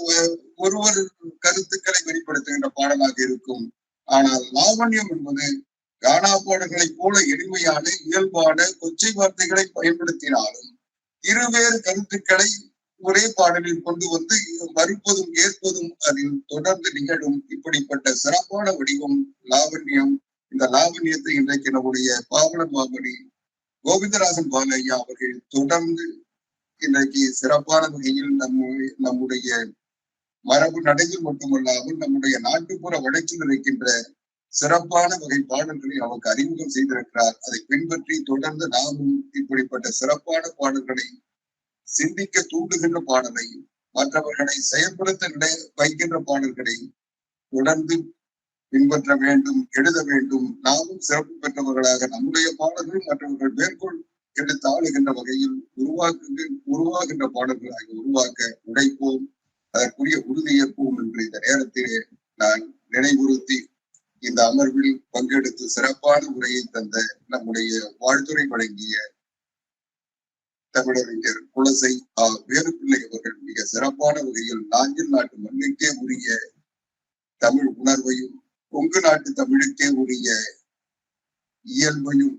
ஒருவர் கருத்துக்களை வெளிப்படுத்துகின்ற பாடலாக இருக்கும். ஆனால் லாவண்யம் என்பது கானா பாடல்களைப் போல எளிமையான, இயல்பான, கொச்சை வார்த்தைகளை பயன்படுத்தினாலும் இருவேறு கருத்துக்களை ஒரே பாடலில் கொண்டு வந்து மறுப்பதும் ஏற்பதும் அதில் தொடர்ந்து நிகழும். இப்படிப்பட்ட சிறப்பான வடிவம் லாவண்யம். இந்த லாவண்யத்தை இன்றைக்கு நம்முடைய பாவலன் மாமணி கோவிந்தராஜன் பாலு ஐயா அவர்கள் தொடர்ந்து இன்றைக்கு சிறப்பான வகையில் நம்முடைய மரபு நடையில் மட்டுமல்லாமல் நம்முடைய நாட்டுப்புற வழக்கில் இருக்கின்ற சிறப்பான வகை பாடல்களை அவருக்கு அறிமுகம் செய்திருக்கிறார். அதை பின்பற்றி தொடர்ந்து நாமும் இப்படிப்பட்ட சிறப்பான பாடல்களை சிந்திக்க தூண்டுகின்ற பாடலை, மற்றவர்களை செயல்படுத்த வைக்கின்ற பாடல்களை தொடர்ந்து பின்பற்ற வேண்டும், எழுத வேண்டும். நாமும் சிறப்பு பெற்றவர்களாக நம்முடைய பாடல்கள் மற்றவர்கள் மேற்கோள் எடுத்து ஆளுகின்ற வகையில் உருவாகின்ற பாடல்களாக உருவாக்க உழைப்போம், அதற்குரிய உறுதியேற்போம் என்று இந்த நேரத்திலே நான் நினைவுறுத்தி இந்த அமர்வில் பங்கெடுத்து சிறப்பான உரையை தந்த நம்முடைய வாழ்த்துரை வழங்கிய தமிழறிஞர் குலசை வேலுப்பிள்ளை அவர்கள் மிக சிறப்பான வகையில் நாஞ்சில் நாட்டு மண்ணுக்கே உரிய தமிழ் உணர்வையும் கொங்கு நாட்டு தமிழுக்கே உரிய இயல்பையும்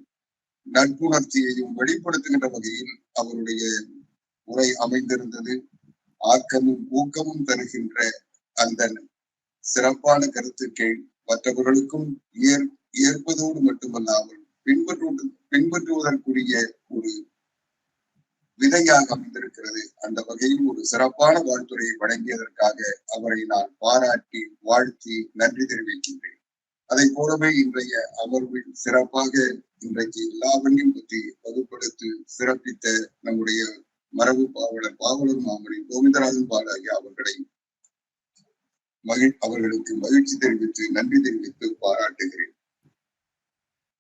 நட்புணர்ச்சியையும் வெளிப்படுத்துகின்ற வகையில் அவருடைய உரை அமைந்திருந்தது. ஆக்கமும் ஊக்கமும் தருகின்ற அந்த சிறப்பான கருத்துக்கள் மற்றவர்களுக்கும் ஏற்பதோடு மட்டுமல்லாமல் பின்பற்றுவதற்குரிய ஒரு விதையாக அமைந்திருக்கிறது. அந்த வகையில் ஒரு சிறப்பான வாழ்த்துறையை வழங்கியதற்காக அவரை நான் பாராட்டி வாழ்த்தி நன்றி தெரிவிக்கின்றேன். அதை போலவே இன்றைய அமர்வில் சிறப்பாக இன்றைக்கு எல்லாவற்றையும் பற்றி வகுப்படுத்தி சிறப்பித்த நம்முடைய மரபு பாவலர் மாமணி கோவிந்தராஜன் பாலாஜி அவர்களுக்கு மகிழ்ச்சி தெரிவித்து நன்றி தெரிவித்து பாராட்டுகிறேன்.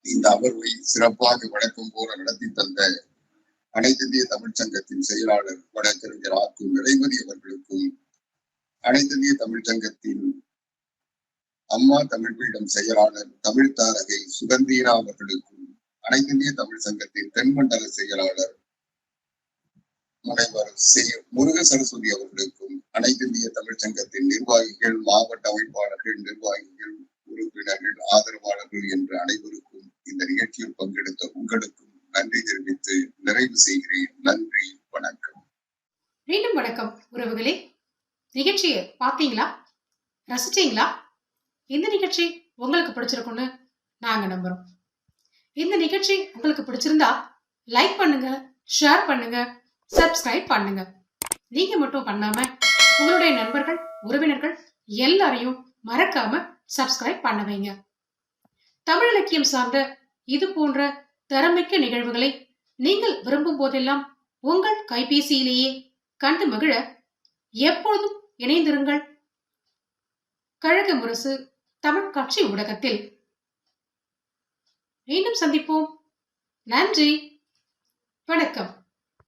இந்த அமர்வை சிறப்பாக வழக்கம் போல நடத்தி தந்த அனைத்து இந்திய தமிழ்ச்சங்கத்தின் செயலாளர் வழக்கறிஞர் ஆக்கு நிறைமதி அவர்களுக்கும், அனைத்து இந்திய தமிழ்ச்சங்கத்தின் அம்மா தமிழ் பீடம் செயலாளர் தமிழ் தாரகை சுகந்தீரா அவர்களுக்கும், அனைத்து இந்திய தமிழ் சங்கத்தின் தென்மண்டல செயலாளர் முனைவர் முருக சரஸ்வதி அவர்களுக்கும், அனைத்து இந்திய தமிழ்ச்சங்கத்தின் நிர்வாகிகள், மாவட்ட அமைப்பாளர்கள், நிர்வாகிகள், உறுப்பினர்கள், ஆதரவாளர்கள் என்ற அனைவருக்கும் இந்த நிகழ்ச்சியில் பங்கெடுத்த உங்களுக்கும் நன்றி தெரிவித்து நிறைவு செய்கிறேன். நன்றி, வணக்கம். மீண்டும் வணக்கம் உறவுகளே. நிகழ்ச்சியை பார்த்தீங்களா, ரசிச்சீங்களா? இந்த நிகழ்ச்சி உங்களுக்கு பிடிச்சிருக்கும்னு நாங்க நம்புறோம். இந்த நிகழ்ச்சி உங்களுக்கு பிடிச்சிருந்தா லைக் பண்ணுங்க, ஷேர் பண்ணுங்க, சப்ஸ்கிரைப் பண்ணுங்க. நீங்க மட்டும் பண்ணாம உங்களுடைய நண்பர்கள், உறவினர்கள் எல்லாரையும் மறக்காம சப்ஸ்கிரைப் பண்ண வைங்க. தமிழ் இலக்கியம் சார்ந்த இது போன்ற தரமிக்க நிகழ்வுகளை நீங்கள் விரும்பும் போதெல்லாம் உங்கள் கைபேசியிலேயே கண்டு மகிழ எப்பொழுதும் இணைந்திருங்கள். கழக முரசு தமிழ் காட்சி ஊடகத்தில் மீண்டும் சந்திப்போம். நன்றி, வணக்கம்.